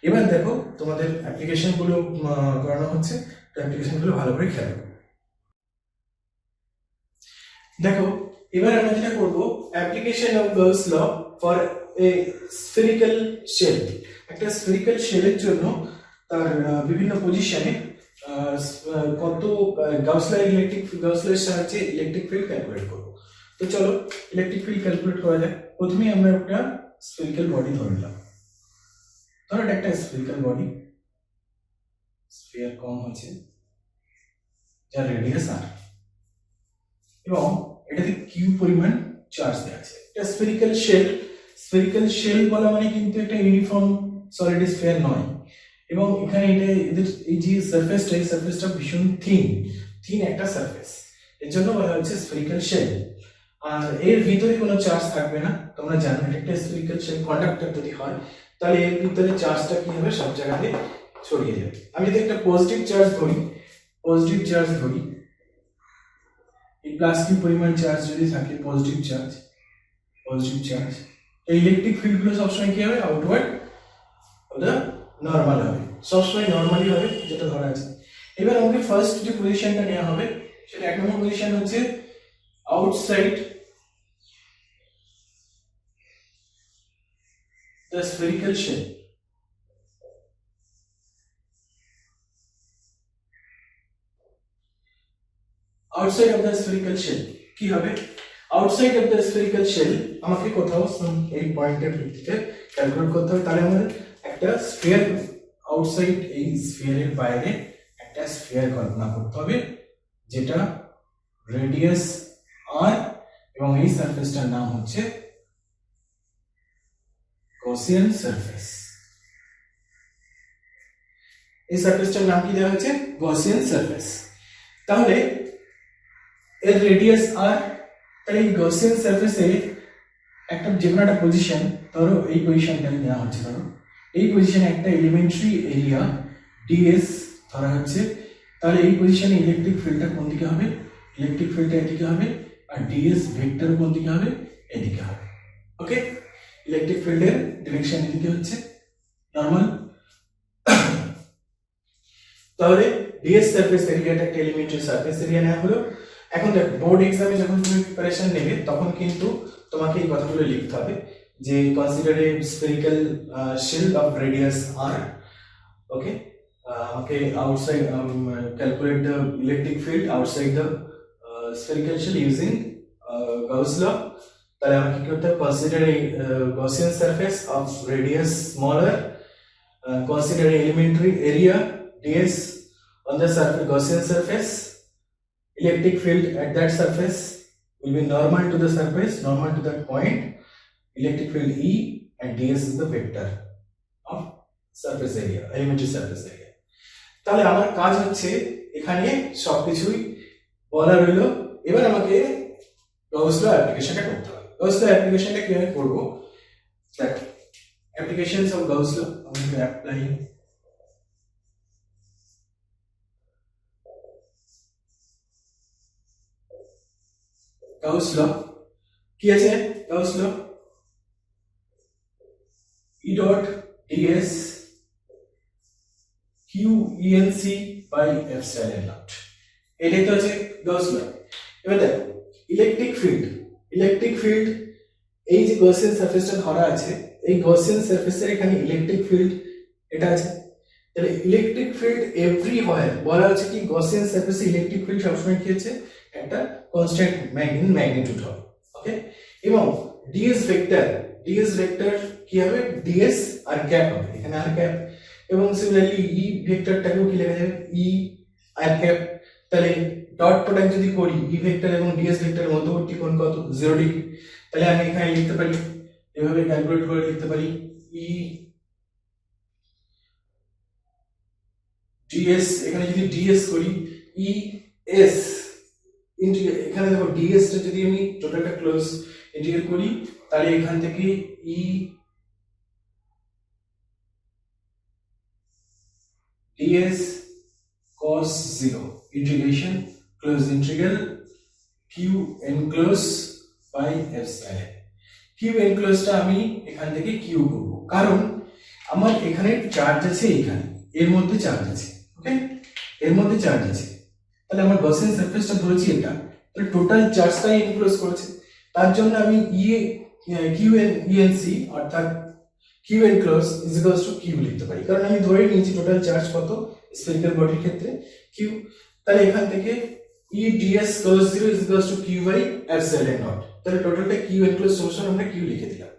এবার দেখো তোমাদের অ্যাপ্লিকেশন গুলো করানো হচ্ছে, তো অ্যাপ্লিকেশন গুলো ভালো করে খেয়াল করো। দেখো এবার আমরা যেটা করব, application of Gauss law for a spherical shell. একটা স্ফেরিক্যাল শেলের জন্য তার বিভিন্ন পজিশনে কত গাউস ল এর সাহায্যে ইলেকট্রিক ফিল্ড ক্যালকুলেট করব। তো চলো ইলেকট্রিক ফিল্ড ক্যালকুলেট করা যাক। প্রথমে আমরা একটা স্ফেরিক্যাল বডি ধরে নিলাম, ধরো এটা একটা স্ফেরিক্যাল বডি, স্ফিয়ার কম হয়েছে, যার রেডিয়াস r, এবং এটাতে কিউ পরিমাণ চার্জ দেওয়া আছে। এটা স্ফেরিক্যাল শেল। স্ফেরিক্যাল শেল বলা মানে কিন্তু একটা ইউনিফর্ম সলিড স্ফিয়ার নয়, এবং এখানে এটা এদের এই যে সারফেসটা, এই সারফেসটা ভীষণ থিন একটা সারফেস, এর জন্য বলা হচ্ছে স্ফেরিক্যাল শেল। আর এর ভিতরে কোনো চার্জ থাকবে না, তোমরা জানো এটা একটা স্ফেরিক্যাল শেল। কন্ডাক্টর যদি হয় তাহলে এর ভিতরে চার্জটা কি হবে, সব জায়গাতে ছড়িয়ে যাবে। আমি যদি একটা পজিটিভ চার্জ ধরি, এই প্লাস কি পরিমাণ চার্জ যদি থাকে, পজিটিভ চার্জ, এই ইলেকট্রিক ফিল্ড গুলো সবসময় কি হবে, আউটওয়ার্ড, ওটা নর্মাল হবে, সবসময় নর্মালি হবে, যেটা ধরা আছে। এবার আমাকে ফার্স্ট যে পজিশনটা নেওয়া হবে, সেটা 1 নম্বর পজিশন হচ্ছে outside the spherical shell. Outside of the spherical shell কি হবে, outside of the spherical shell আমাকে কোথাও এই পয়েন্টের ভিত্তিতে ক্যালকুলেট করতে হবে। তাহলে আমাদের একটা স্ফিয়ার, আউটসাইড এই স্ফিয়ারের বাইরে একটা স্ফিয়ার কল্পনা করতে হবে, যেটা রেডিয়াস r, এবং এই সারফেসটার নাম হচ্ছে গসিয়ান সারফেস। এই সারফেসটার নাম কি দেওয়া হয়েছে, গসিয়ান সারফেস। তাহলে এর রেডিয়াস r, তাহলে এই গসিয়ান সারফেসে একটা যে কোনো একটা পজিশন, ধরো এই পজিশনটা নেওয়া হচ্ছে, ধরো এই পজিশনে একটা এলিমেন্টারি এরিয়া ds ধরা হচ্ছে। তাহলে এই পজিশনে ইলেকট্রিক ফিল্ডটা কোন দিকে হবে, ইলেকট্রিক ফিল্ডটা এদিকে হবে, আর ds ভেক্টর কোন দিকে হবে, এদিকে হবে। ওকে, ইলেকট্রিক ফিল্ডের ডিরেকশন এদিকে হচ্ছে নরমাল। তাহলে ds সারফেস এরিয়াটা একটা এলিমেন্টারি সারফেস এরিয়া নেওয়া হলো। এখন দেখো, বোর্ড এক্সামে যখন তুমি প্রিপারেশন নেবে তখন কিন্তু তোমাকে এই কথাগুলো লিখতে হবে, যে consider a spherical shell of radius r। Okay, আমাকে outside calculate the electric field outside the spherical shell using Gauss law। তাহলে আমাকে কি করতে হবে, consider A Gaussian surface of radius smaller, consider elementary area ds on the surface, Gaussian surface, electric field at that surface will be normal to the surface, normal to that point, electric field E, and ds is the vector of surface area, elementary surface area। তাহলে আমার কাজ হচ্ছে এখানে সবকিছুই বলা রইল। এবার আমাকে গাউস ল অ্যাপ্লিকেশনটা করতে হবে। গাউস ল অ্যাপ্লিকেশনটা কিভাবে করব, দেখো, অ্যাপ্লিকেশনস অফ গাউস ল, আমি অ্যাপ্লাই গাউস ল কি আছে, Gauss law E dot ds q enc by epsilon naught, এটাই তো আছে গাউস ল। এবার দেখো, ইলেকট্রিক ফিল্ড এই যে গসিয়ান সারফেসটা ধরা আছে, এই গসিয়ান সারফেসের এখানে ইলেকট্রিক ফিল্ড এটা আছে। তাহলে ইলেকট্রিক ফিল্ড এভরিওয়্যার বলা আছে কি, গসিয়ান সারফেসে ইলেকট্রিক ফিল্ড সবসময় কি আছে, একটা কনস্ট্যান্ট ম্যাগনিটিউড হবে। ওকে, এবং ds ভেক্টর কি হবে, ds আর ক্যাপ হবে, এখানে আর ক্যাপ, এবং সিমিলারলি e ভেক্টরটাকেও কি লেখা যাবে, e আর ক্যাপ। তাহলে ডট প্রোডাক্ট যদি করি e ভেক্টর এবং ds ভেক্টরের মধ্যবর্তী কোণ কত, 0 ডিগ্রি। তাহলে আমি এখানে লিখতে পারি, এভাবে ক্যালকুলেট করে লিখতে পারি, e ds, এখানে যদি ds করি e s ইন্টি, এখানে দেখো ds টা যদি আমি টোটালটা ক্লোজ ইন্টিগ্রেট করি, তাহলে এখান থেকে e ds cos 0 integration close integral q enclose by epsilon। q enclose টা আমি এখান থেকে q করব, কারণ আমার এখানে চার্জ আছে, এখানে এর মধ্যে চার্জ আছে। ওকে, এর মধ্যে চার্জ আছে, তাহলে আমার গসিয়ান সারফেসটা ধরেছি এটা, তাহলে টোটাল চার্জটাই এনক্লোজ করেছে। তার জন্য আমি q enc অর্থাৎ q enclose is equals to q লিখতে পারি, কারণ আমি ধরে নিয়েছি টোটাল চার্জ কত স্ফেরিক্যাল বডির ক্ষেত্রে, q। তাহলে এখান থেকে e ds cos 0 is equals to q by epsilon naught। তাহলে টোটালটা q enclose সমান আমরা q লিখে দিলাম।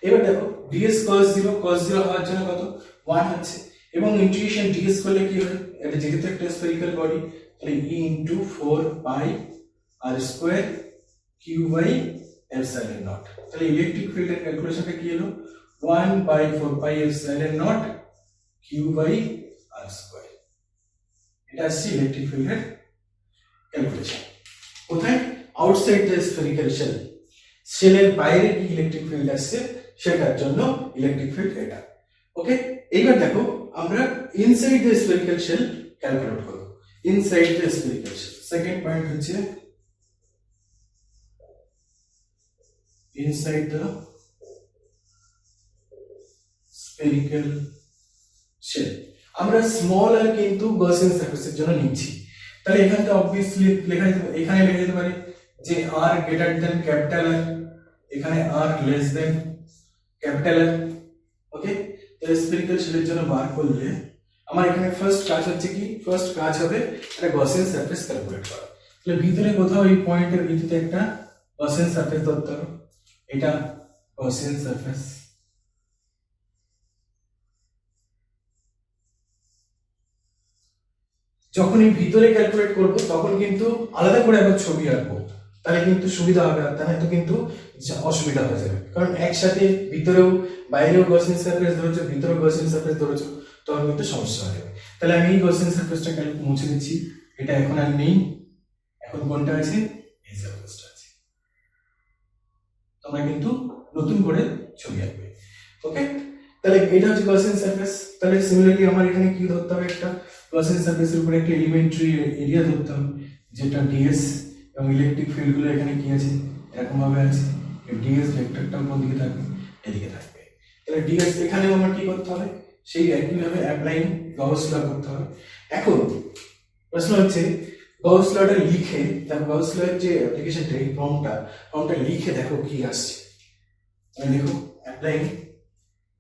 এবার দেখো ds cos 0 হওয়ার জন্য কত 1 হচ্ছে, এবং ইন্টিগ্রেশন ds করলে কি হবে, এটা যেহেতু একটা স্ফেরিক্যাল বডি, তাহলে e into 4 pi r square q by epsilon naught. তাহলে ইলেকট্রিক ফিল্ডের ক্যালকুলেশনটা কি হলো 1 by 4 pi epsilon naught q by r square. এটা আসছে ইলেকট্রিক ফিল্ডের ক্যালকুলেশন। কোথায়, আউটসাইড দ্য স্ফেরিক্যাল শেল, শেলের বাইরে কি ইলেকট্রিক ফিল্ড আসছে সেটার জন্য ইলেকট্রিক ফিল্ড এটা। ওকে, এইবার দেখো আমরা inside the spherical shell calculate করব। Inside the spherical shell, second point হচ্ছে ইনসাইড দ্য স্ফেরিক্যাল শেল। আমরা স্মল আর কিন্তু গসিয়ান সারফেসের জন্য নিচ্ছি, তাহলে এখানে অবভিয়াসলি লেখা যেতে এখানে লেখা যেতে পারে যে r greater than capital R, এখানে r less than capital R। ওকে, তাহলে স্ফেরিক্যাল শেলের জন্য বার করলে আমার এখানে ফার্স্ট কাজ হচ্ছে কি, ফার্স্ট কাজ হবে একটা গসিয়ান সারফেস ক্যালকুলেট করা। তাহলে ভিতরে কোথাও এই পয়েন্টের ভিতরে একটা গসিয়ান সারফেস ধরতে হবে, এটা গসিয়ান সারফেস। যখন এই ভিতরে ক্যালকুলেট করব তখন কিন্তু আলাদা করে আবার ছবি আঁকবো, তাহলে কিন্তু সুবিধা হবে, আর তাহলে তো কিন্তু অসুবিধা হয়ে যাবে, কারণ একসাথে ভিতরেও বাইরেও গসিয়ান সারফেস ধরেছো, ভিতরেও গসিয়ান সারফেস ধরেছো, তখন কিন্তু সমস্যা হয়ে যাবে। তাহলে আমি এই গসিয়ান সারফেসটা মুছে দিচ্ছি, এটা এখন আর নেই, এখন কোনটা আছে, এই সারফেসটা আছে। তোমরা কিন্তু নতুন করে ছবি আঁকবে। ওকে, তাহলে এটা হচ্ছে গসিয়ান সারফেস। তাহলে সিমিলারলি আমার এখানে কি ধরতে হবে, একটা গসিয়ান সারফেসের উপরে একটা এলিমেন্টারি এরিয়া ধরতে হবে, যেটা ds, এবং ইলেকট্রিক ফিল্ড গুলো এখানে কি আছে, এরকম ভাবে আছে, এই ds ভেক্টরটা কোন দিকে থাকবে, এদিকে থাকবে। তাহলে ds এখানেও আমার কি করতে হবে, সেই একই ভাবে অ্যাপ্লাইং গাউস ল করতে হবে। এখন প্রশ্ন হচ্ছে গাউস লটা লিখে, দেখো গাউস ল এর যে অ্যাপ্লিকেশনটা, এই ফর্মটা লিখে দেখো কি আসছে। তাহলে দেখো অ্যাপ্লাইং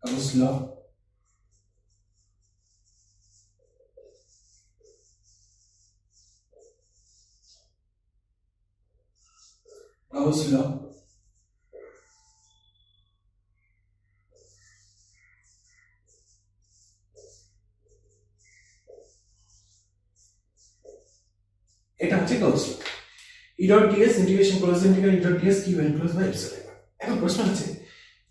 গাউস ল, Gauss law, এটা হচ্ছে Gauss law। E dot ds integration close integral E dot ds q enclosed by epsilon। এখন প্রশ্ন হচ্ছে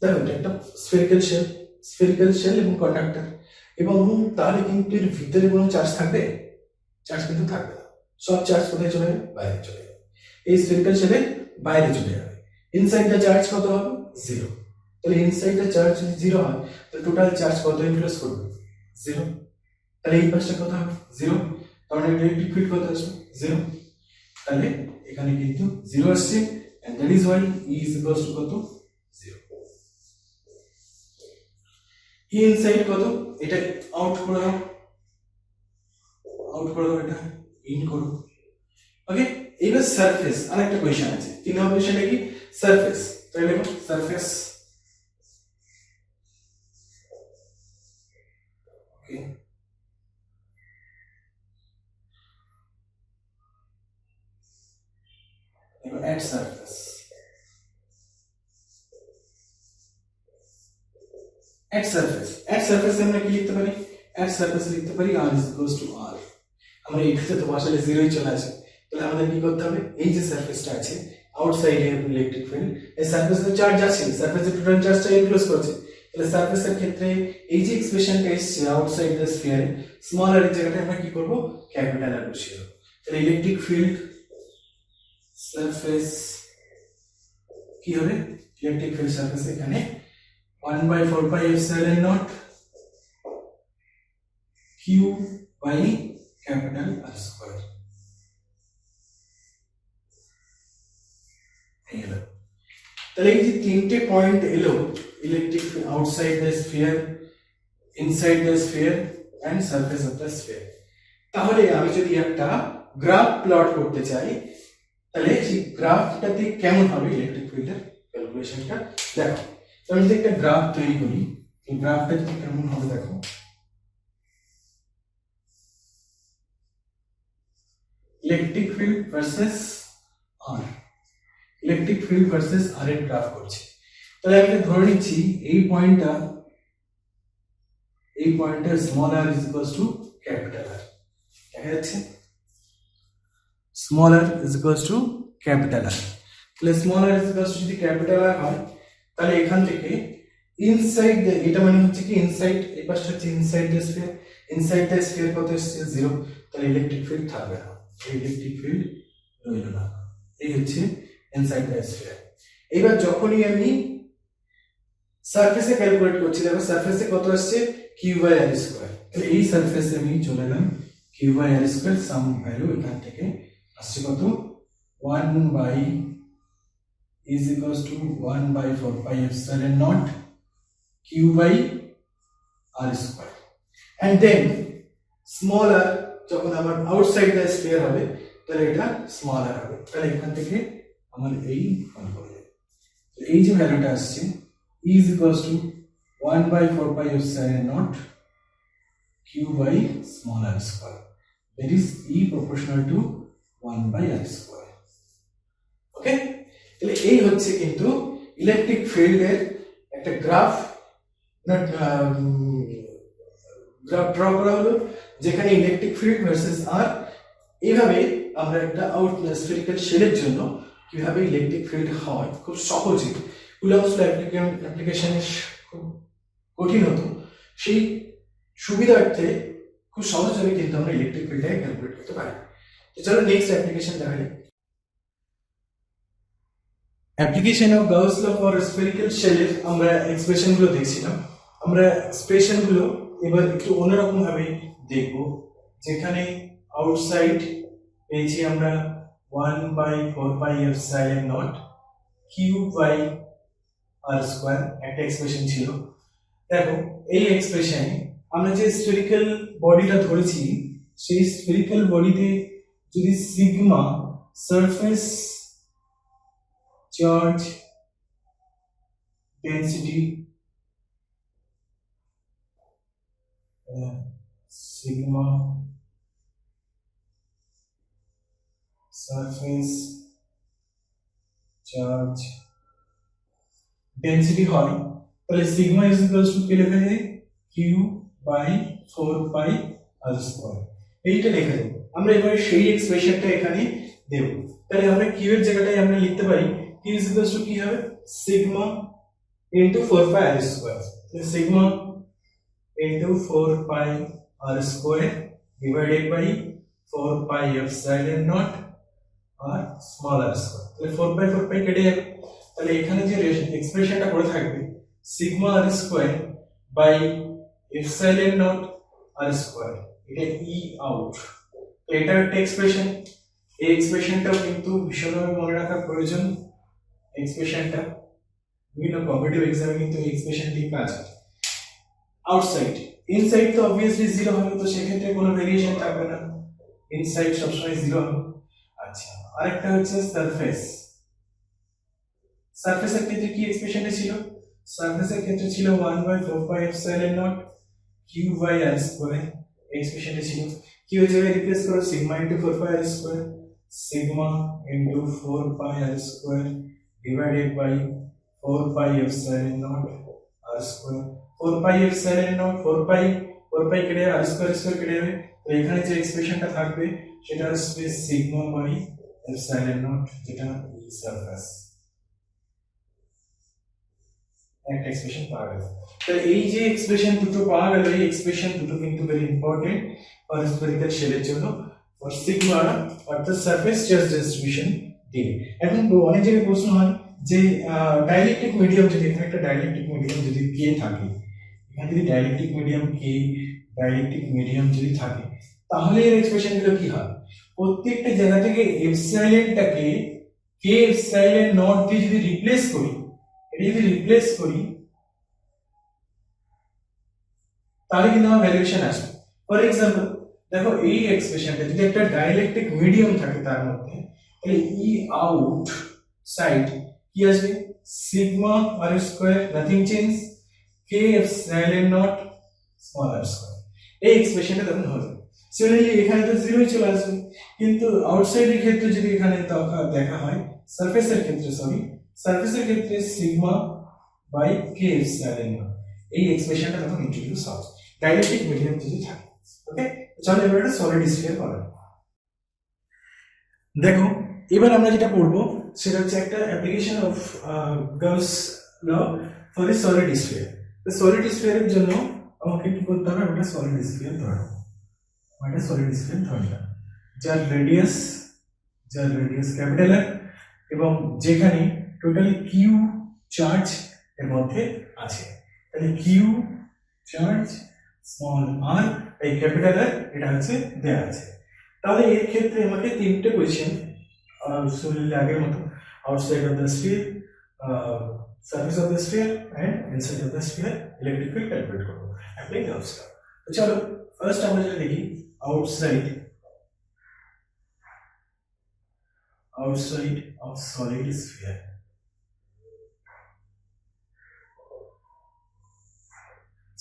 দেখো এটা একটা স্ফেরিক্যাল শেল এবং কন্ডাক্টর, এবং তাহলে কিন্তু এর ভিতরে কোনো চার্জ থাকবে, চার্জ কিন্তু থাকবে না, সব চার্জ কোথায় চলে যাবে, বাইরে চলে যাবে, এই স্ফেরিক্যাল শেলের বাইরে চলে যাবে। ইনসাইড দ্য চার্জ কত হবে, 0। তাহলে ইনসাইড দ্য চার্জ যদি 0 হয় তাহলে টোটাল চার্জ কত ইনক্লোজ করবে, 0। তাহলে এই পাশটা কত হবে, 0, তার মানে ইলেকট্রিক ফিল্ড কত আসবে, 0। তাহলে এখানে কিন্তু 0 আসছে, and that is why E is equals to কত, 0। E ইনসাইড কত, এটা আউট করে দাও, এটা ইন করো। ওকে, এবার সারফেস, আরেকটা কোশ্চেন আছে, 3 নম্বর কোশ্চেনটা কি, সারফেস। তাহলে দেখো সারফেস, ওকে, দেখো এট সারফেস, এট সারফেস আমরা কি লিখতে পারি, এট সারফেস লিখতে পারি r is equals to r। আমরা এটাতে তো বসালে 0ই চলে আসে, তাহলে আমাদের কি করতে হবে, এই যে সারফেসটা আছে আউটসাইডে ইলেকট্রিক ফিল্ড, এই সারফেসে চার্জ আছে, সারফেসে টোটাল চার্জটা এনক্লোজ করছে, তাহলে সারফেসের ক্ষেত্রে এই যে এক্সপ্রেশনটা এসেছে আউটসাইড দ্য স্ফিয়ার, স্মল আর এর জায়গাটা আমরা কি করব, ক্যাপিটাল আর বসিয়ে দেব। তাহলে ইলেকট্রিক ফিল্ড সারফেস কি হবে, ইলেকট্রিক ফিল্ড সারফেস এখানে 1/4 pi epsilon naught q by capital R square. তাহলে এই যে তিনটে পয়েন্ট এলো, electric outside the sphere, inside the sphere and surface of the sphere. তাহলে আমি যদি একটা গ্রাফ প্লট করতে চাই, তাহলে সেই গ্রাফটাতে কেমন হবে ইলেকট্রিক ফিল্ডের ক্যালকুলেশনটা দেখো। তো আমি যদি একটা গ্রাফ তৈরি করি, এই গ্রাফটা যদি কেমন হবে দেখো, electric field versus R, electric field versus R এর গ্রাফ করছি। তাহলে আমি ধরে নিচ্ছি এই পয়েন্টটা small r is equals to capital R. দেখা যাচ্ছে small r is equals to capital R. তাহলে small r is equals to যদি ক্যাপিটাল আর হয় তাহলে এখান থেকে ইনসাইড এটা মানে হচ্ছে কি ইনসাইড, এই পাশটা হচ্ছে inside the sphere, inside the sphere কত এসেছে 0, তাহলে ইলেকট্রিক ফিল্ড থাকবে না, ইলেকট্রিক ফিল্ড রইল না। এই হচ্ছে ইনসাইড দ্য স্ফিয়ার। এবার যখনই আমি সারফেসে ক্যালকুলেট করছি, দেখো সারফেসে কত আসছে q/r², তাহলে এই সারফেসে আমি চলে এলাম q/r² সাম ভ্যালু এখান থেকে আসছে কত 1 is equals to 1/4πε0 q/r², and then small আর যখন আমার আউটসাইড দ্য স্ফিয়ার হবে তাহলে এটা স্মল আর হবে। তাহলে এখান থেকে আমার এই ফল করে যাবে, এই যে ভ্যালুটা আসছে is equals to 1/4πε0 q/r², that is E proportional to 1/r²। ওকে, তাহলে এই হচ্ছে কিন্তু ইলেকট্রিক ফিল্ডের একটা গ্রাফ ড্র করা হলো, যেখানে ইলেকট্রিক ফিল্ড ভার্সেস আর, এইভাবে আমরা একটা স্ফেরিক্যাল শেলের জন্য কিভাবে ইলেকট্রিক ফিল্ড হয় খুব সহজে, কুলম্বস ল অ্যাপ্লিকেশনের খুব কঠিন হতো, সেই সুবিধার্থে খুব সহজভাবে কিন্তু আমরা ইলেকট্রিক ফিল্ডটাকে ক্যালকুলেট করতে পারি। তো চলো নেক্সট অ্যাপ্লিকেশন দেখা যাক। Application of Gauss law for spherical শেলের আমরা এক্সপ্রেশন গুলো দেখছিলাম, আমরা এক্সপ্রেশন গুলো এবার একটু অন্যরকম ভাবে দেখব, যেখানে আউটসাইড পেয়েছি আমরা 1/4πε0 q/r² একটা এক্সপ্রেশন ছিল। দেখো এই এক্সপ্রেশনে আমরা যে স্ফেরিক্যাল বডিটা ধরেছি, সেই স্ফেরিক্যাল বডিতে যদি sigma surface charge density sigma surface charge density হয়, তাহলে sigma is equals to কি লেখা যায় q/4πr², এইটা লেখা যায়। আমরা এবারে সেই এক্সপ্রেশনটা এখানে দেব, তাহলে আমরা q এর জায়গাটায় আমরা লিখতে পারি q is equals to কি হবে sigma into 4πr², তাহলে sigma into 4πr² divided by 4πε0 আর স্মল r², তাহলে 4/4π কেটে যাবে, তাহলে এখানে যে এক্সপ্রেশনটা পড়ে থাকবে সিগমা r² বাই ε0 r², এটা ই আউট। তো এটা একটা এক্সপ্রেশন, এই এক্সপ্রেশনটাও কিন্তু ভীষণভাবে মনে রাখার প্রয়োজন। এক্সপ্রেশনটা বিভিন্ন কম্পিটিটিভ এক্সামে কিন্তু এই এক্সপ্রেশনটি কাজ হয়। আউটসাইড, ইনসাইড তো অবভিয়াসলি 0 হবে, তো সেক্ষেত্রে কোনো ভেরিয়েশন থাকবে না, ইনসাইড সবসময় 0 হবে। আচ্ছা, আরেকটা হচ্ছে সারফেস। সারফেসের ক্ষেত্রে কি এক্সপ্রেশনটা ছিল? সারফেসের ক্ষেত্রে ছিল 1/4πε0 q/r², এক্সপ্রেশনটা ছিল q এর জায়গায় রিপ্লেস করো sigma into 4πr², sigma into 4πr² divided by 4πε0 r², 4πε0 4π কেটে r² কেটে যাবে, তো এখানে যে এক্সপ্রেশনটা থাকবে সেটা হচ্ছে সিগমা বাই ε0, যেটা সারফেস একটা এক্সপ্রেশন পাওয়া গেল। তো এই যে এক্সপ্রেশন দুটো পাওয়া গেল, এই এক্সপ্রেশন দুটো কিন্তু ভেরি ইম্পর্টেন্ট ফর স্ফেরিক্যাল শেলের জন্য, ফর সিগমা অর্থাৎ সারফেস চার্জ ডিস্ট্রিবিউশন দিয়ে। এখন অনেক জায়গায় প্রশ্ন হয় যে ডাইলেকট্রিক মিডিয়াম, যদি এখানে একটা ডাইলেকট্রিক মিডিয়াম যদি কে থাকে, এখানে যদি ডাইলেকট্রিক মিডিয়াম যদি থাকে, তাহলে এর এক্সপ্রেশনগুলো কি হয়? প্রত্যেকটা জায়গা থেকে এপসাইলনটাকে কে এপসাইলন নট দিয়ে যদি রিপ্লেস করি, তাহলে কিন্তু আমার ভ্যালুয়েশন আসবে। ফর এক্সাম্পল দেখো এই এক্সপ্রেশনটা যদি একটা ডাইলেকট্রিক মিডিয়াম থাকে তার মধ্যে, তাহলে ই আউট সাইড কি আসবে sigma r², nothing change, K epsilon not small r²। এই এক্সপ্রেশনটা তখন হবে। সিমিলারলি এখানে তো 0 চলে আসবে, কিন্তু আউটসাইডের ক্ষেত্রে যদি এখানে দেখা হয় সারফেসের ক্ষেত্রে sigma by K epsilon naught. এই এক্সপ্রেশনটা তখন ইন্ট্রোডিউস হবে ডাইলেকট্রিক মিডিয়াম যদি থাকে। ওকে, চলো এবার একটা সলিড স্ফিয়ার করা। দেখো এবার আমরা যেটা করব সেটা হচ্ছে একটা application of Gauss law for the solid sphere. তো সলিড স্ফিয়ারের জন্য আমাকে কি করতে হবে, একটা সলিড স্ফিয়ার ধরো, একটা সলিড স্ফিয়ার ধরলাম যার রেডিয়াস ক্যাপিটাল আর, এবং যেখানে টোটাল কিউ চার্জ এর মধ্যে আছে। তাহলে কিউ চার্জ স্মল আর এই ক্যাপিটাল আর এটা হচ্ছে দেয়া আছে। তাহলে এর ক্ষেত্রে আমাকে তিনটে কোয়েশ্চেন আগের মতো outside of the sphere, surface of the sphere and inside of the sphere electric field calculate করবো অ্যাপ্লাই গাউস ল। তো চলো ফার্স্ট আমরা যেটা দেখি outside of solid sphere।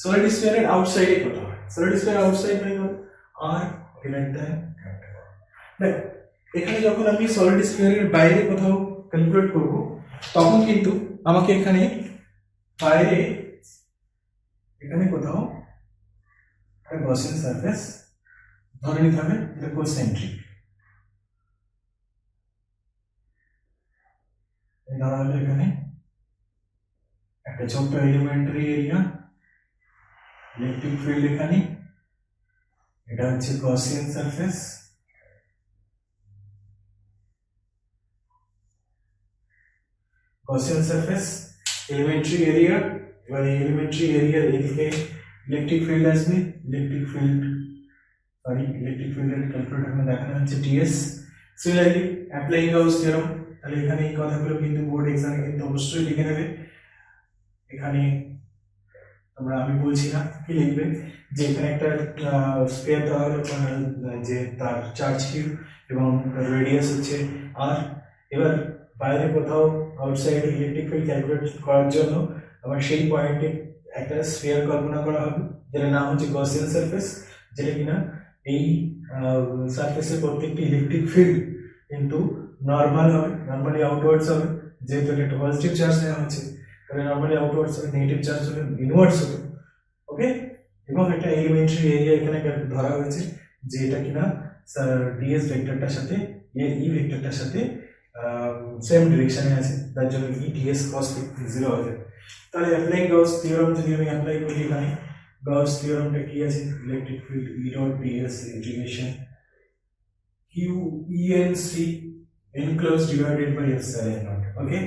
solid sphere এর আউটসাইড এ কত হয়, solid sphere আউটসাইড মানে r গ্রেটার দ্যান দেখ এখানে যখন আমি সলিড স্ফিয়ারের বাইরে কোথাও ক্যালকুলেট করব তখন কিন্তু আমাকে এখানে বাইরে এখানে কোথাও একটা গসিয়ান সারফেস ধরে নিতে হবে, এটা কোসেন্ট্রিক। ধরা হলো এখানে একটা ছোট্ট এলিমেন্টারি এরিয়া, ইলেকট্রিক ফিল্ড এখানে, এটা হচ্ছে গসিয়ান সারফেস, এলিমেন্টারি এরিয়া। এবার এই এলিমেন্টারি এরিয়ার এদিকে ইলেকট্রিক ফিল্ড আসবে, ইলেকট্রিক ফিল্ডের ক্যালকুলেটর এখানে দেখানো হচ্ছে টিএস। সিমিলারলি অ্যাপ্লাইং গাউস থিওরেম, তাহলে এখানে এই কথাগুলো কিন্তু বোর্ড এক্সামে কিন্তু অবশ্যই লিখে নেবে। এখানে তোমরা আমি বলছি না কি লিখবে, যে এখানে একটা স্ফিয়ার দেওয়া হলো যে তার চার্জ কিউ এবং রেডিয়াস হচ্ছে আর। এবার বাইরে কোথাও আউটসাইড ইলেকট্রিক ফিল্ড ক্যালকুলেট করার জন্য আবার সেই পয়েন্টে একটা স্ফিয়ার কল্পনা করা হবে যেটার নাম হচ্ছে গসিয়ান সারফেস, যেটা কিনা এই সারফেসের প্রত্যেকটি ইলেকট্রিক ফিল্ড কিন্তু নর্মাল হবে, নর্মালি আউটওয়ার্ডস হবে, যেহেতু এটা একটা পজিটিভ চার্জ নেওয়া হচ্ছে তাহলে নর্মালি আউটওয়ার্ডস হবে, নেগেটিভ চার্জ হলে ইনওয়ার্ডস হবে। ওকে, এবং একটা এলিমেন্টারি এরিয়া এখানে ধরা হয়েছে যে এটা কিনা ডিএস ভেক্টরটার সাথে ই ভেক্টরটার সাথে সেম ডিরেকশনে আছে, তার জন্য ই ডিএস cos 0 হয়ে যাবে। তাহলে অ্যাপ্লাইং গাউস থিওরেম যদি আমি অ্যাপ্লাই করি, এখানে গাউস থিওরেমটা কি আছে, electric field E dot DS integration Q ENC enclosed divided by epsilon naught। Okay,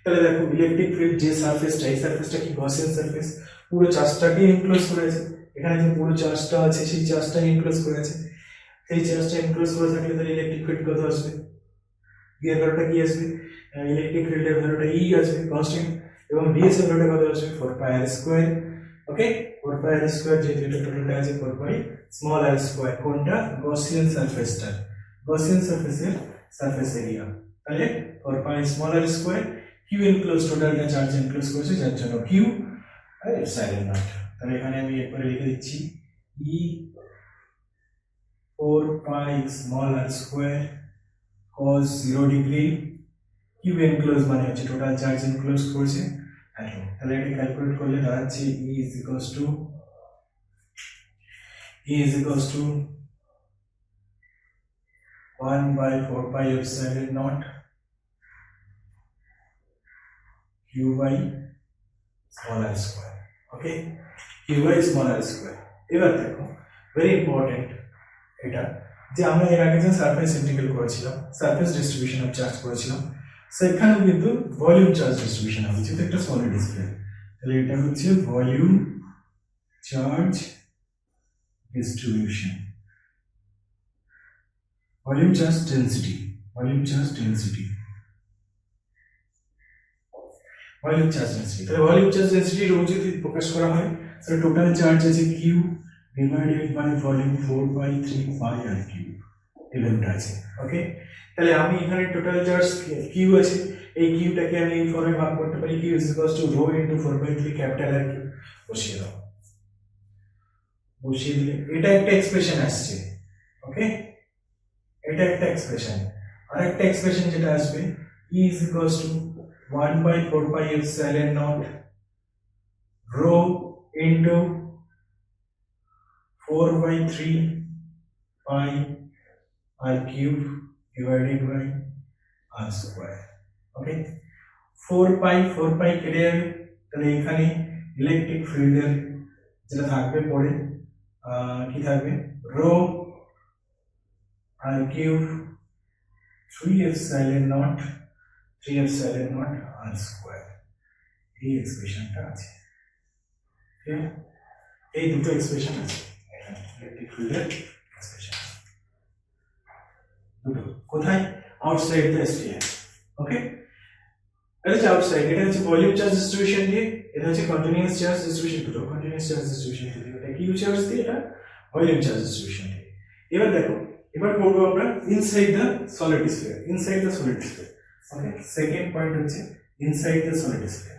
তাহলে দেখো ইলেকট্রিক ফিল্ড যে সারফেসটা, এই সারফেসটা কি গসিয়ান সারফেস, পুরো চার্জটাকে এনক্লোজ করে আছে। এখানে যে পুরো চার্জটা আছে সেই চার্জটা এনক্লোজ করে আছে, সেই চার্জটা এনক্লোজ করে থাকলে তাহলে ইলেকট্রিক ফিল্ড কত আসবে, এর ভ্যালুটা কি আসবে, ইলেকট্রিক ফিল্ডের ভ্যালুটা ই আসবে কনস্ট্যান্ট, এবং ডিএস এর ভ্যালুটা কত আসবে 4 pi r square. Okay, 4 pi r square যেহেতু এটা টোটালটা আছে 4 পাই স্মল r স্কয়ার, কোনটা গসিয়ান সারফেসটা, গসিয়ান সারফেসের সারফেস এরিয়া। তাহলে 4 pi small r square, q enclose টোটালটা চার্জ এনক্লোজ করেছে যার জন্য কিউ আর এপসাইলন নট। তাহলে এখানে আমি একবারে লিখে দিচ্ছি E 4 pi small r square cos 0 degree, q enclose মানে হচ্ছে টোটাল চার্জ এনক্লোজ করেছে। তাহলে এটা ক্যালকুলেট করলে দাঁড়াচ্ছে E is equals to 1 by 4 pi epsilon naught q by small r square। Okay, q by small r square। এবার দেখো very important এটা, যে আমরা এর আগে যে সারফেস ইন্টিগ্রাল করেছিলাম, সারফেস ডিস্ট্রিবিউশন অফ চার্জ করেছিলাম, সেখানেও কিন্তু ভলিউম চার্জ ডিস্ট্রিবিউশন হবে, যেটা একটা সলিড স্ফিয়ার। তাহলে এটা হচ্ছে volume charge distribution, volume charge density, volume charge density. তাহলে ভলিউম চার্জ ডেন্সিটি রো যদি প্রকাশ করা হয় তাহলে টোটাল চার্জ আছে q divided by volume 4 by 3 pi r cube, এই ভ্যালুটা আছে। ওকে, তাহলে আমি এখানে টোটাল চার্জ কিউ আছে, এই কিউটাকে আমি এই ফর্মে ভাগ করতে পারি, q is equals to rho into 4 by 3 capital R cube, বসিয়ে দাও, বসিয়ে দিলে এটা একটা এক্সপ্রেশন আসছে। ওকে, এটা একটা এক্সপ্রেশন, আর একটা এক্সপ্রেশন যেটা আসবে E is equals to 1 by 4 pi epsilon naught rho into 4 by 3 pi r cube divided by r square. Okay 4 pi কেটে যাবে, তাহলে এখানে ইলেকট্রিক ফিল্ডের যেটা থাকবে পরে কি থাকবে rho r cube 3 epsilon naught r square, এই এক্সপ্রেশনটা আছে। এই দুটো এক্সপ্রেশন আছে এখানে ইলেকট্রিক ফিল্ডের এক্সপ্রেশন দুটো কোথায় আউটসাইড দ্য স্ফিয়ার। ওকে এটা হচ্ছে আউটসাইড, এটা হচ্ছে ভলিউম চার্জ ডিস্ট্রিবিউশন দিয়ে, এটা হচ্ছে কন্টিনিউয়াস চার্জ ডিস্ট্রিবিউশন, দুটো কন্টিনিউয়াস চার্জ ডিস্ট্রিবিউশন দিয়ে, এটা কিউ চার্জ দিয়ে, এটা ভলিউম চার্জ ডিস্ট্রিবিউশন দিয়ে। এবার দেখো এবার করবো আমরা inside the solid sphere, inside the solid sphere. Okay second point হচ্ছে inside the solid sphere.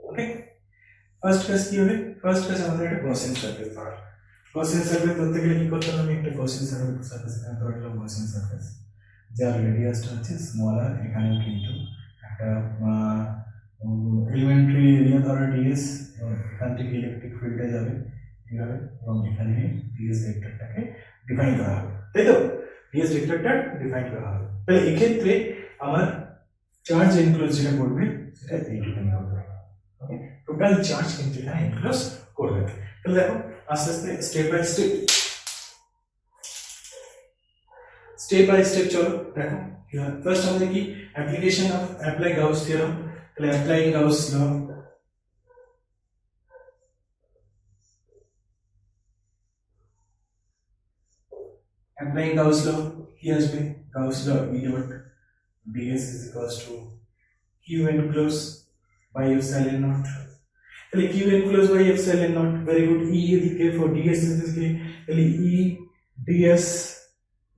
Okay first কাজ কি হবে, ফার্স্ট কাজ আমাদের একটা গসিয়ান সারফেস ধরা। গসিয়ান সারফেস ধরতে গেলে কি করতে হবে, আমি একটা গসিয়ান সারফেস এখানে ধরে নিলাম, গসিয়ান সারফেস যার রেডিয়াসটা হচ্ছে স্মল আর, এখানেও কিন্তু একটা এলিমেন্টারি এরিয়া ধরা ডিএস, এবং এখান থেকে ইলেকট্রিক ফিল্ডে যাবে এইভাবে, এবং এখানে ডিএস ভেক্টরটাকে ডিফাইন করা হবে, তাই তো ডিএস ভেক্টরটা ডিফাইন করা হবে। তাহলে এক্ষেত্রে আমার চার্জ এনক্লোজ যেটা করবে সেটা এইটুখানি করবে। ওকে টোটাল চার্জ কিন্তু এখানে এনক্লোজ করবে। তাহলে দেখো আস্তে আস্তে স্টেপ বাই স্টেপ চলো দেখো। ফার্স্ট আমাদের কি application of apply Gauss theorem, তাহলে applying Gauss law, applying Gauss law কি আসবে, Gauss law E dot ds is equals to q enclose by epsilon naught, তাহলে q enclose by epsilon naught, very good, E এদিকে for ds এদিকে, তাহলে E ds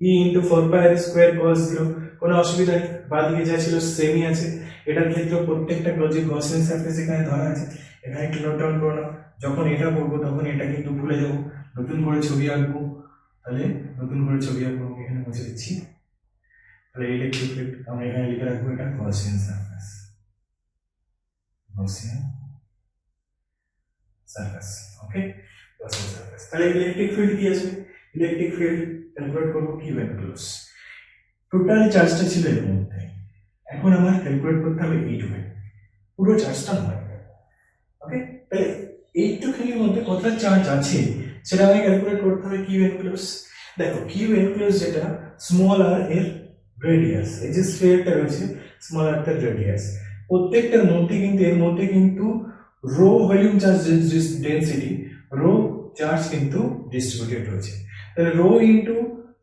E into 4 pi r square cos 0, কোনো অসুবিধা নেই, বাদিকে যা ছিল সেমই আছে। এটার ক্ষেত্রে প্রত্যেকটা যে গসিয়ান সারফেস এখানে ধরা আছে, এখানে একটু নোট ডাউন করো না, যখন এটা করবো তখন এটা কিন্তু ভুলে যাবো, নতুন করে ছবি আঁকবো, তাহলে নতুন করে ছবি আঁকবো, এখানে মুছে দিচ্ছি। তাহলে ইলেকট্রিক ফিল্ড আমরা এখানে লিখে রাখবো, এটা গসিয়ান সারফেস, গসিয়ান সারফেস। ওকে গসিয়ান সারফেস, তাহলে ইলেকট্রিক ফিল্ড কি আসবে, ইলেকট্রিক ফিল্ড ক্যালকুলেট করবো কিউ এনক্লোজ, টোটাল চার্জটা ছিল এর মধ্যে, এখন আমার ক্যালকুলেট করতে হবে এইটুখানি, পুরো চার্জটা নয়। ওকে তাহলে এইটুখানির মধ্যে কতটা চার্জ আছে সেটা আমাকে ক্যালকুলেট করতে হবে কিউ এনক্লোজ। দেখো কিউ এনক্লোজ যেটা স্মল আর এর রেডিয়াস, এই যে স্ফিয়ারটা রয়েছে স্মল আর তার রেডিয়াস, প্রত্যেকটার মধ্যে কিন্তু এর মধ্যে কিন্তু rho volume charge density, rho charge কিন্তু ডিস্ট্রিবিউটেড রয়েছে। তাহলে rho into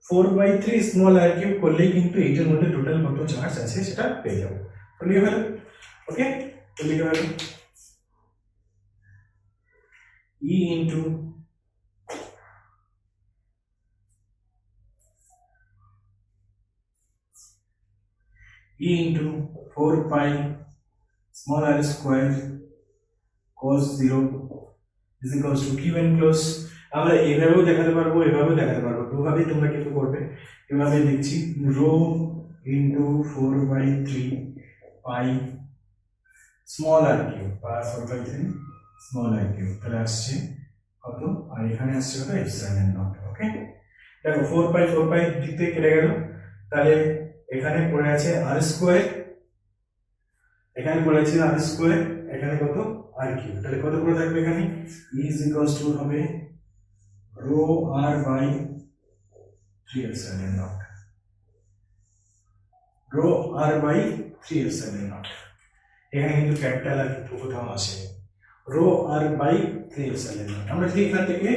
4/3 small r cube করলেই কিন্তু এইটার মধ্যে টোটাল কত চার্জ আছে সেটা পেয়ে যাবো। লিখে ফেলো। ওকে তো লিখে ফেলো E into E into 4 pi small r square cos 0 is equals to q enclose। আমরা এভাবেও দেখাতে পারবো, এভাবেও দেখাতে পারবো, দুভাবেই তোমরা কিন্তু করবে। এভাবে লিখছি রো ইন্টু 4/3 পাই স্মল আর কিউব বা 4/3 স্মল আর কিউব, তাহলে আসছে কত, আর এখানে আসছে কত এপসাইলন নট। ওকে দেখো 4 পাই দিক থেকে কেটে গেল, তাহলে এখানে পড়ে আছে আর স্কোয়ার, এখানে পড়ে আছে আর স্কোয়ার, এখানে কত আর কিউব, তাহলে কত করে থাকবে এখানে E is equals to হবে rho r by 3 epsilon naught, rho r by 3 epsilon naught, এখানে কিন্তু ক্যাপিটাল আর কিন্তু কোথাও আসে rho r by 3 epsilon naught। আমরা যদি এখান থেকে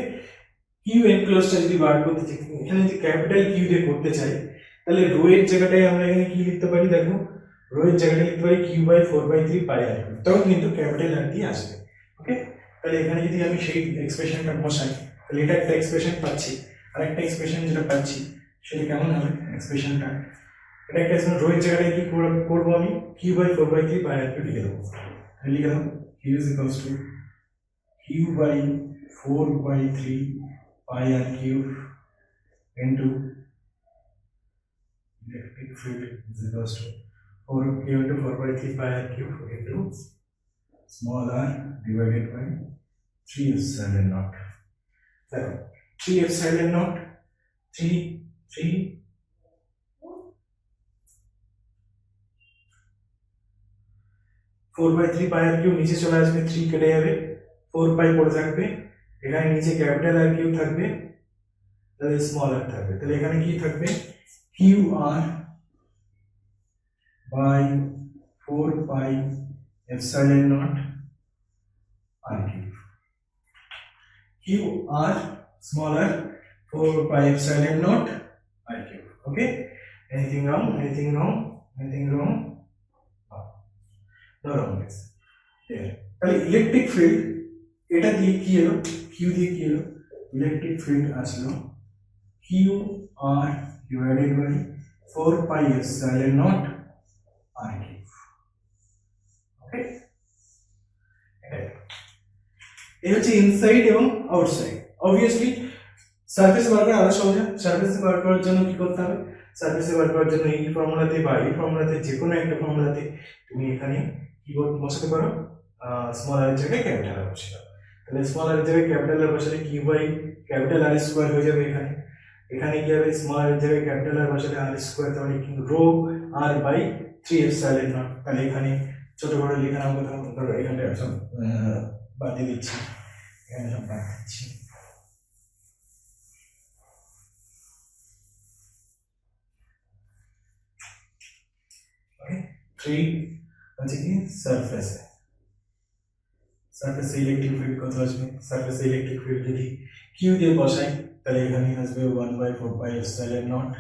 কিউ এনক্লোজটা যদি বার করতে চাই, এখানে যদি ক্যাপিটাল কিউ দিয়ে করতে চাই, তাহলে রো এর জায়গাটায় আমরা এখানে কি লিখতে পারি, দেখো রো এর জায়গাটা লিখতে পারি q by 4/3 pi r cube, তখন কিন্তু ক্যাপিটাল আর দিয়ে আসবে। ওকে তাহলে এখানে যদি আমি সেই এক্সপ্রেশনটা বসাই, তাহলে এটা একটা এক্সপ্রেশন পাচ্ছি, আর একটা এক্সপ্রেশন যেটা পাচ্ছি সেটা কেমন হবে এক্সপ্রেশনটা, এটা একটা রো এর জায়গাটায় কি করবো আমি q by 4/3 pi r cube লিখে দেবো, লিখে দেবো q is equals to q by 4/3 pi r cube into electric field is equals to 4 into 4/3 pi r cube into small r divided by 3 epsilon naught. So 3 epsilon naught 3 4/3 pi r cube নিচে চলে আসবে, 3 কেটে যাবে, 4 pi পড়ে থাকবে, এখানে নিচে capital R Q থাকবে, তাহলে স্মল আর থাকবে, তাহলে এখানে কি থাকবে q r by 4 pi epsilon naught r cube, q r small r 4 pi epsilon naught r cube. Okay, anything wrong? No wrong guys. There. তাহলে ইলেকট্রিক ফিল্ড এটা দিয়ে কি এলো, কিউ দিয়ে কি এলো, ইলেকট্রিক ফিল্ড আসলো q r divided by 4 pi epsilon naught r cube. Okay, এই হচ্ছে ইনসাইড এবং আউটসাইড। অবভিয়াসলি সারফেসে বার করা আরো সহজ। সারফেসে বার করার জন্য কি করতে হবে, সারফেসে বার করার জন্য এই ফর্মুলাতে বা এই ফর্মুলাতে যে কোনো একটা ফর্মুলাতে তুমি এখানে কি বসাতে পারো, স্মল আর এর জায়গায় ক্যাপিটাল আর বসিয়ে দাও। তাহলে স্মল আর এর জায়গায় ক্যাপিটাল আর বসালে q by capital R square হয়ে যাবে। এখানে কি হবে, স্মল আর এর জায়গায় ক্যাপিটাল আর বসালে আর স্কোয়ার, তাহলে কিন্তু rho r by 3 epsilon naught। তাহলে এখানে ছোট বড় লেখা নাম কথা ধরো, এখানে সব বাদ দিয়ে দিচ্ছি, এখানে সব বাদ দিচ্ছি। ওকে, 3 হচ্ছে কি সারফেসে, সারফেসে ইলেকট্রিক ফিল্ড কত আসবে, সারফেসে ইলেকট্রিক ফিল্ড যদি কিউ দিয়ে বসাই তাহলে এখানে আসবে 1/4 pi epsilon naught,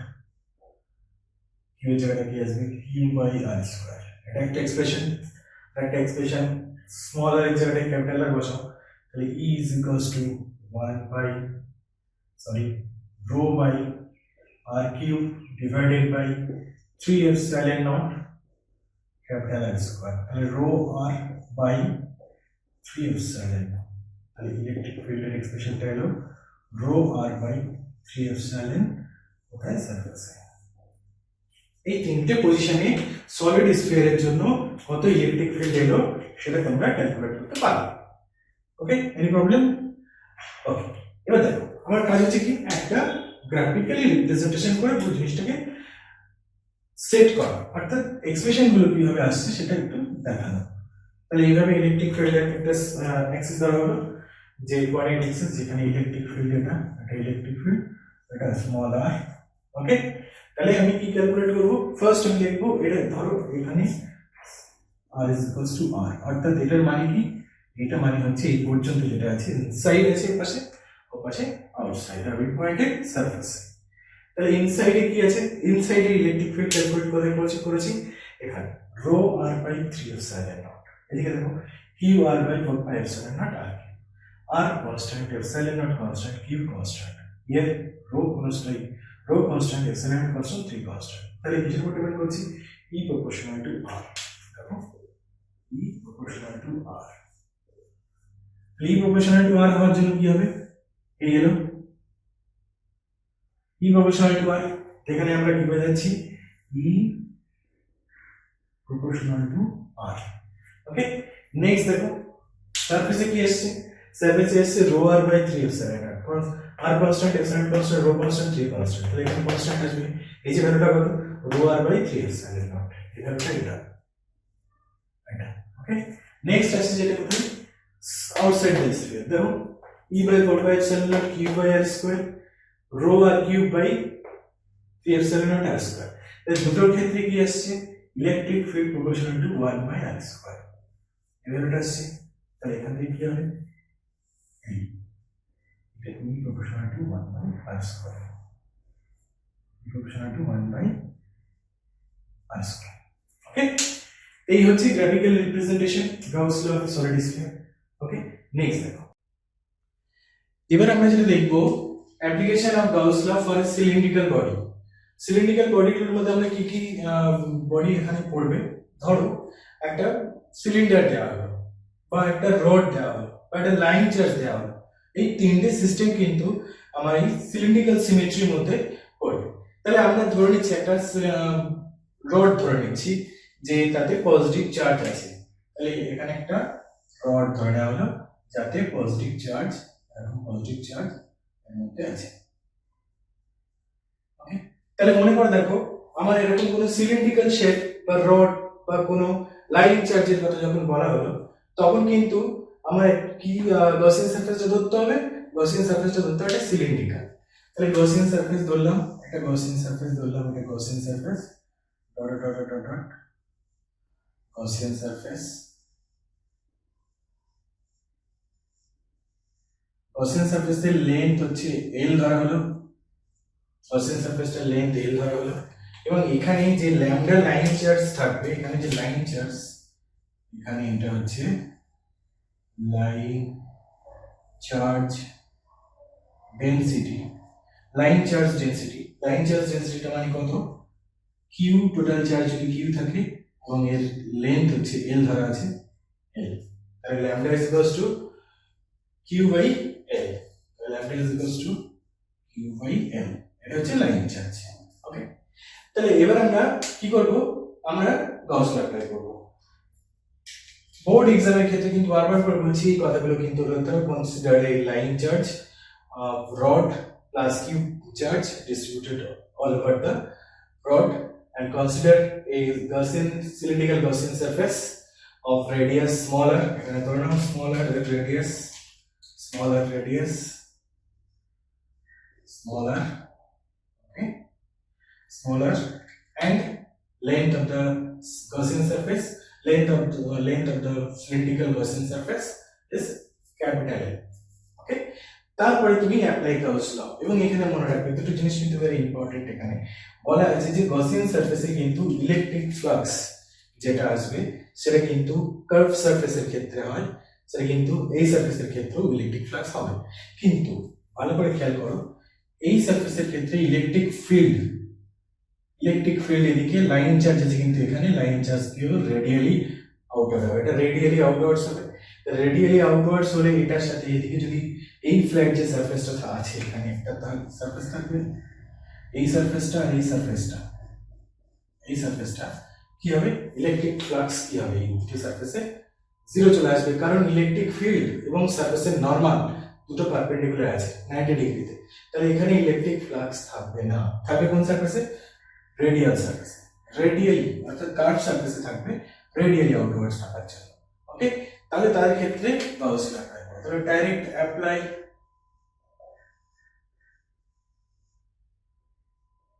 কিউ এর জায়গায় কি আসবে কিউ বাই আর স্কয়ার। এটা একটা এক্সপ্রেশন, স্মল আর এর জায়গায় ক্যাপিটাল আর বসাও, তাহলে E is equals to 1 rho by r cube divided by 3 epsilon naught capital R square, তাহলে rho r by 3 epsilon, তাহলে ইলেকট্রিক ফিল্ডের এক্সপ্রেশনটা হলো rho r by 3 epsilon কোথায় সারফেসে। এই তিনটে পজিশনে সলিড স্ফিয়ারের জন্য কত ইলেকট্রিক ফিল্ড এলো সেটা তোমরা ক্যালকুলেট করতে পারো। ওকে, এনি প্রবলেম? ওকে, এবার দেখো আমার কাজ হচ্ছে কি একটা গ্রাফিক্যালি রিপ্রেজেন্টেশন করে পুরো জিনিসটাকে সেট করা, অর্থাৎ এক্সপ্রেশন গুলো কিভাবে আসছে সেটা একটু দেখানো। তাহলে এইভাবে ইলেকট্রিক ফিল্ডের একটা অ্যাক্সিস ধরা হলো, যে কোঅর্ডিনেট অ্যাক্সিস যেখানে ইলেকট্রিক ফিল্ড এটা ইলেকট্রিক ফিল্ড, এটা স্মল আর। ওকে, তাহলে আমি কি ক্যালকুলেট করব, ফার্স্ট আমি লিখব এটা ধরো এখানে r is equals to r, অর্থাৎ এটার মানে কি, এটা মানে হচ্ছে এই পর্যন্ত যেটা আছে ইনসাইড আছে পাশে, ও পাশে আউটসাইড আর মিড পয়েন্টের সারফেস। তাহলে ইনসাইডে কি আছে, ইনসাইডে ইলেকট্রিক ফিল্ড ক্যালকুলেট কোথায় করেছি এখানে rho r by 3 epsilon naught। এদিকে দেখো q r by 4 pi epsilon naught r, r constant, epsilon naught constant, q constant, here rho constant, epsilon naught constant, 3 constant। তাহলে কিসের উপর ডিপেন্ড করছি, e proportional to r। দেখো e proportional to r, e proportional to r হওয়ার জন্য কি হবে, এই হলো e proportional to r, এখানে আমরা কি পেয়ে যাচ্ছি e proportional to r। Okay, next দেখো সারফেসে কি আসছে, সারফেসে আসছে rho r by 3 epsilon naught, r constant, epsilon constant, rho constant, 3 constant। তাহলে এখানে কনস্ট্যান্ট আসবে, এই যে ভ্যালুটা কত rho r by 3 epsilon naught, এই ভ্যালুটা এটা। ওকে, নেক্সট আসছে যেটা কোথায় আউটসাইড দ্য স্ফিয়ার, দেখো e by 4 pi epsilon naught q by r square, rho r cube by 3 epsilon naught r square. তাহলে দুটোর ক্ষেত্রে কি আসছে, electric field proportional to 1 by r square, এই ভ্যালুটা আসছে। তাহলে এখান থেকে কি হবে, এটা e proportional to 1 by r square, proportional to 1 by r square। Okay, এই হচ্ছে graphical representation Gauss law of solid sphere. Okay, next দেখো এবার আমরা যেটা দেখব application of Gauss law for cylindrical body. Cylindrical বডিগুলোর মধ্যে আমরা কি কি বডি এখানে পড়বে, ধরো একটা সিলিন্ডার দেওয়া হলো বা একটা রড দেওয়া হলো বা একটা লাইন চার্জ দেওয়া হলো, এই তিনটে সিস্টেম কিন্তু আমার এই সিলিন্ড্রিক্যাল সিমেট্রির মধ্যে পড়বে। তাহলে আমরা ধরে নিচ্ছি একটা রড ধরে নিচ্ছি যে তাতে পজিটিভ চার্জ আছে। তাহলে এখানে একটা রড ধরে নেওয়া হলো যাতে পজিটিভ চার্জ এর মধ্যে আছে। ওকে, তাহলে মনে করে দেখো আমার এরকম কোনো সিলিন্ড্রিক্যাল শেপ বা রড বা কোনো লাইন চার্জের কথা যখন বলা হলো তখন কিন্তু আমার কি গসিয়ান সারফেসটা ধরতে হবে, গসিয়ান সারফেসটা ধরতে হবে সিলিন্ড্রিক্যাল। তাহলে গসিয়ান সারফেস ধরলাম, একটা গসিয়ান সারফেস ধরলাম, এটা Gaussian surface dot dot dot dot Gaussian surface. Gaussian সারফেসের লেন্থ হচ্ছে এল ধরা হলো, গসিয়ান সারফেসটার লেন্থ এল ধরা হলো, এবং এখানে যে ল্যামডা লাইন চার্জ থাকবে, এখানে যে লাইন চার্জ, এখানে এটা হচ্ছে line charge density, line charge density. Line charge ডেনসিটিটা মানে কত, কিউ, টোটাল চার্জ যদি কিউ থাকে এবং এর লেন্থ হচ্ছে এল ধরা আছে এল, তাহলে lambda is equals to q by L, lambda is equals to q by L, এটা হচ্ছে লাইন চার্জ। ওকে, তাহলে এবার আমরা কি করব, আমরা গauss ল অ্যাপ্লাই করব। বোর্ড এক্সামের ক্ষেত্রে কিন্তু বারবার করে বলছি এই কথাগুলো কিন্তু বলতে হবে, consider a line charge rod plus q charge distributed all over the rod, and consider a Gaussian cylindrical Gaussian surface of radius smaller, এখানে ধরে নাও smaller radius, okay, smaller, and length of the Gaussian surface, length of the cylindrical Gaussian surface is capital L. Okay, তারপরে তুমি apply Gauss ল, এবং এখানে মনে রাখবে দুটো জিনিস কিন্তু ভেরি ইম্পর্টেন্ট। এখানে বলা আছে যে গসিয়ান সারফেসে কিন্তু ইলেকট্রিক ফ্লাক্স যেটা আসবে সেটা কিন্তু কার্ভ সারফেসের ক্ষেত্রে হয়, সেটা কিন্তু এই সারফেসের ক্ষেত্রেও ইলেকট্রিক ফ্লাক্স হবে। কিন্তু ভালো করে খেয়াল করো, এই সারফেসের ক্ষেত্রে ইলেকট্রিক ফিল্ড এদিকে, লাইন চার্জ আছে কিন্তু এখানে লাইন চার্জ কিও রেডিয়ালি আউটওয়ার্ড হবে, এটা রেডিয়ালি আউটওয়ার্ডস হবে। রেডিয়ালি আউটওয়ার্ডস হলে এটার সাথে এদিকে যদি এই ফ্ল্যাট যে সারফেসটা আছে, এখানে একটা সারফেস থাকবে, এই সারফেসটা আর এই সারফেসটা কি হবে, ইলেকট্রিক ফ্লাক্স কি হবে, এই দুটো সারফেসে জিরো চলে আসবে, কারণ ইলেকট্রিক ফিল্ড এবং সারফেসের নরমাল দুটো পারপেন্ডিকুলার আছে 90 ডিগ্রিতে। তাহলে এখানে ইলেকট্রিক ফ্লাক্স থাকবে না, থাকবে কোন সারফেসে, রেডিয়াল সারফেসে, রেডিয়ালি অর্থাৎ কার্ভ সারফেসে থাকবে রেডিয়ালি আউটওয়ার্ডস থাকার জন্য। ওকে, তাহলে তার ক্ষেত্রে গাউস ল অ্যাপ্লাই করো। তাহলে ডাইরেক্ট অ্যাপ্লাই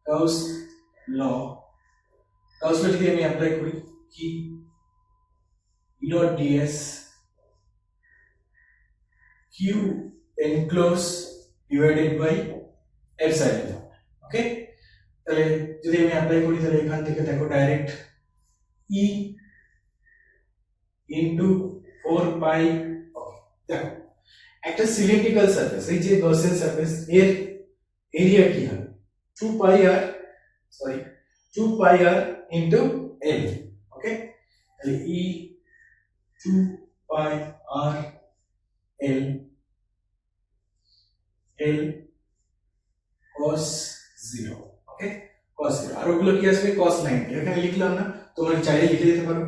গাউস ল যদি আমি অ্যাপ্লাই করি কি, E dot ds q enclose divided by epsilon naught। Okay, তাহলে যদি আমি অ্যাপ্লাই করি তাহলে এখান থেকে দেখো ডাইরেক্ট E into 4 pi, দেখো একটা সিলিন্ড্রিক্যাল সারফেস, এই যে গসিয়ান সারফেস এর এরিয়া কি হবে, 2 pi r into l। ওকে, তাহলে E 2 pi r l cos 0। ওকে, cos 0, আর ওগুলো কি আসবে cos 90, এখানে লিখলাম না, তোমরা চাইলে লিখে দিতে পারো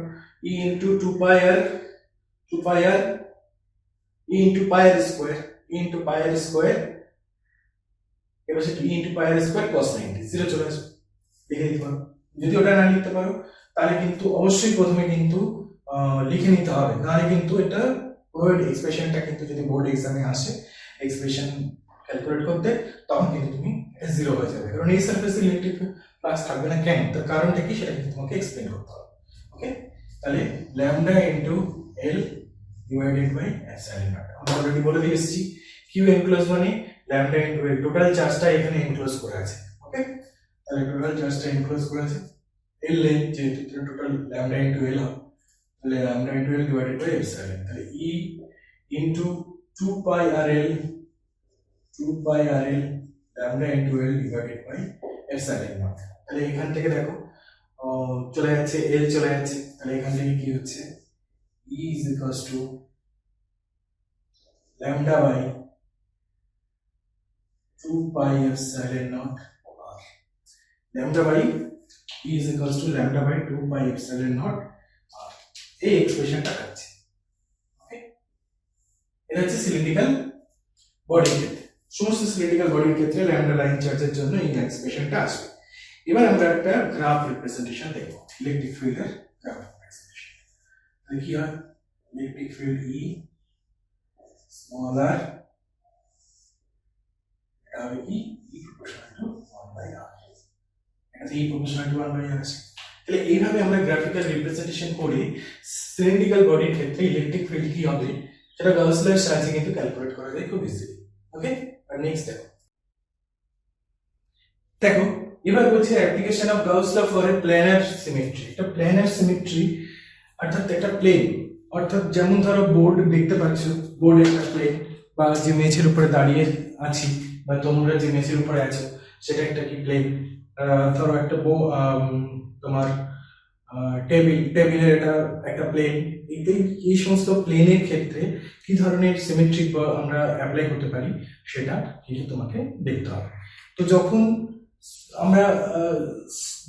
E into 2 pi r E into pi r square এবার সেটা E into pi r square cos 90, 0 চলে আসবে, লিখে দিতে পারো। যদি ওটা না লিখতে পারো তাহলে কিন্তু অবশ্যই প্রথমে কিন্তু লিখে নিতে হবে, নাহলে কিন্তু এটা পুরো এক্সপ্রেশনটা কিন্তু যদি বোর্ড এক্সামে আসে এক্সপ্রেশন ক্যালকুলেট করতে, তখন কিন্তু তুমি এটা জিরো হয়ে যাবে, কারণ এই সারফেসে ইলেকট্রিক ফ্লাক্স থাকবে না। কেন, তার কারণটা কি সেটা কিন্তু তোমাকে এক্সপ্লেন করতে হবে। ওকে, তাহলে lambda into L divided by epsilon naught, আমরা অলরেডি বলে দিয়েছি কিউ এনক্লোজ মানে ল্যামডা ইনটু এল, টোটাল চার্জটা এখানে এনক্লোজ করে আছে। ওকে, তাহলে টোটাল চার্জটা এনক্লোজ করে আছে, এল লেন্থ যেহেতু টোটাল ল্যামডা ইনটু এল হবে, তাহলে lambda into L divided by epsilon, তাহলে E into 2 pi rl lambda into L divided by epsilon naught. তাহলে এখান থেকে দেখো চলে যাচ্ছে এল চলে যাচ্ছে, তাহলে এখান থেকে কি হচ্ছে E is equals to lambda by 2 pi epsilon naught r. Lambda by E is equals to lambda by 2 pi epsilon naught r. এই এক্সপ্রেশনটা আছে। ওকে, এটা হচ্ছে সিলিন্ড্রিক্যাল বডির ক্ষেত্রে। সমস্ত সিলিন্ড্রিক্যাল বডির ক্ষেত্রে ল্যাম্ডা লাইন চার্জের জন্য এই এক্সপ্রেশনটা আসবে। এবার আমরা একটা গ্রাফ রিপ্রেজেন্টেশন দেখব, ইলেকট্রিক ফিল্ডের গ্রাফ রিপ্রেজেন্টেশন। তাহলে কি হয়, electric field E small r, এটা হবে কি E proportional to 1 by r, এটা E proportional to 1 by r আছে। তাহলে এইভাবে আমরা গ্রাফিক্যাল রিপ্রেজেন্টেশন করে সিলিন্ড্রিক্যাল বডির ক্ষেত্রে ইলেকট্রিক ফিল্ড কি হবে সেটা গাউস লয়ের সাহায্যে কিন্তু ক্যালকুলেট করা যায় খুব ইজিলি। ওকে, আর নেক্সট দেখো এবার বলছে application of Gauss law for a planar symmetry. একটা প্ল্যানার সিমেট্রি অর্থাৎ একটা প্লেন, অর্থাৎ যেমন ধরো বোর্ড দেখতে পাচ্ছ, বোর্ড একটা প্লেন, বা যে মেঝের উপরে দাঁড়িয়ে আছি বা তোমরা যে মেঝের উপরে আছো সেটা একটা কি প্লেন। ধরো একটা তোমার টেবিলের এটা একটা প্লেন। এই সমস্ত প্লেনের ক্ষেত্রে কি ধরনের সিমেট্রি আমরা অ্যাপ্লাই করতে পারি সেটা কিন্তু তোমাকে দেখতে হবে। তো যখন আমরা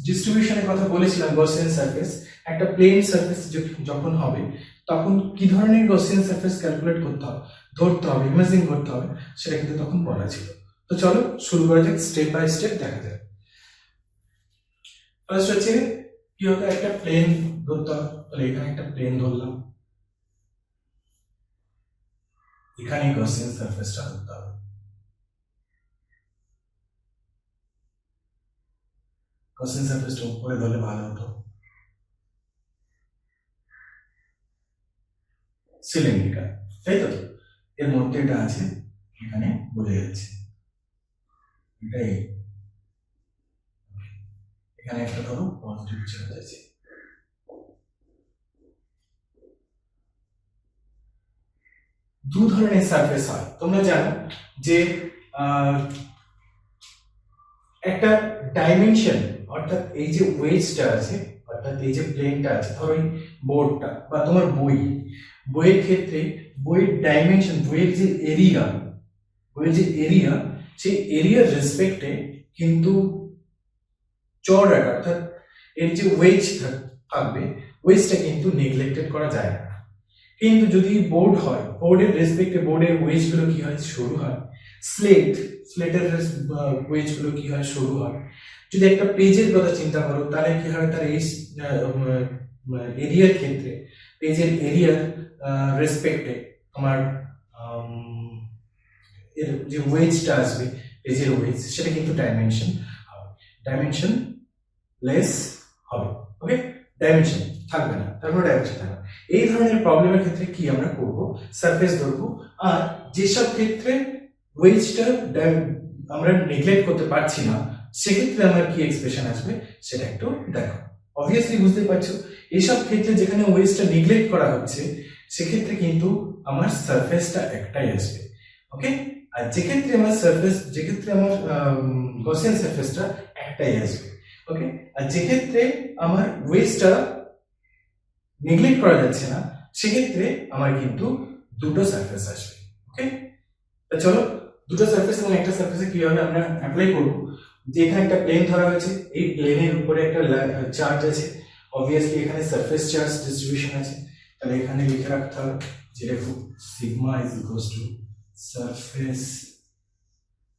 ডিস্ট্রিবিউশনের কথা বলেছিলাম গসিয়ান সারফেস, একটা প্লেন সারফেস যখন হবে তখন কি ধরনের গসিয়ান সারফেস ক্যালকুলেট করতে হবে, ধরতে হবে, ইমাজিন করতে হবে, সেটা কিন্তু তখন বলা ছিল। তো চলো শুরু করা যাক, স্টেপ বাই স্টেপ দেখা যাক। ফার্স্ট হচ্ছে কি হতো, একটা প্লেন ধরতে হবে। তাহলে এখানে একটা প্লেন ধরলাম, এখানে গসিয়ান সারফেসটা ধরতে হবে। গসিয়ান সারফেসটা উপরে ধরলে ভালো হতো। সিলিন্ড্রিক্যাল, তাই তো, এর মধ্যে এটা আছে, এখানে বোঝা যাচ্ছে এটাই। এখানে একটা ধরো পজিটিভ চার্জ আছে। দু ধরনের সারফেস হয়, তোমরা জানো যে একটা ডাইমেনশন, অর্থাৎ এই যে ওয়েজটা আছে, অর্থাৎ এই যে প্লেনটা আছে, ধরো এই বোর্ডটা বা তোমার বইয়ের ক্ষেত্রে বইয়ের ডাইমেনশন, বইয়ের যে এরিয়া, সেই এরিয়ার রেসপেক্টে কিন্তু চওড়াটা, অর্থাৎ এর যে ওয়েজ থাকবে, ওয়েজটা কিন্তু নেগলেক্টেড করা যায় না। কিন্তু যদি বোর্ড হয়, বোর্ডের রেসপেক্টে বোর্ডের ওয়েজ গুলো কি হয়, সরু হয়। স্লেটের ওয়েজ গুলো কি হয়, সরু হয়। যদি একটা পেজের কথা চিন্তা করো তাহলে কি হয়, তার এরিয়ার ক্ষেত্রে পেজের এরিয়ার রেসপেক্টে তোমার এর যে ওয়েজটা আসবে, পেজের ওয়েজ, সেটা কিন্তু ডাইমেনশন লেস হবে। ওকে, ডাইমেনশন থাকবে না, তারপরে ডাইমেনশন থাকবে। এই ধরনের প্রবলেমের ক্ষেত্রে কি আমরা করব, সারফেস ধরবো। আর যেসব ক্ষেত্রে ওয়েজটা আমরা নেগলেক্ট করতে পারছি না, সেক্ষেত্রে আমার কি এক্সপ্রেশন আসবে সেটা একটু দেখো। অবভিয়াসলি বুঝতে পারছো, এইসব ক্ষেত্রে যেখানে ওয়েজটা নেগলেক্ট করা হচ্ছে সেক্ষেত্রে কিন্তু আমার সারফেসটা একটাই আসবে। ওকে, আর যেক্ষেত্রে আমার গসিয়ান সারফেসটা একটাই আসবে। ওকে, আর যেক্ষেত্রে আমার ওয়েজটা নেগলেক্ট করা যাচ্ছে না সেক্ষেত্রে আমার কিন্তু দুটো সারফেস আসবে। ওকে, তো চলো দুটো সারফেস এবং একটা সারফেসে কিভাবে আমরা অ্যাপ্লাই করব। যে এখানে একটা প্লেন ধরা হয়েছে, এই প্লেনের উপরে একটা চার্জ আছে, অবভিয়াসলি এখানে সারফেস চার্জ ডিস্ট্রিবিউশন আছে। তাহলে এখানে লিখে রাখতে হবে যে দেখো sigma is equals two surface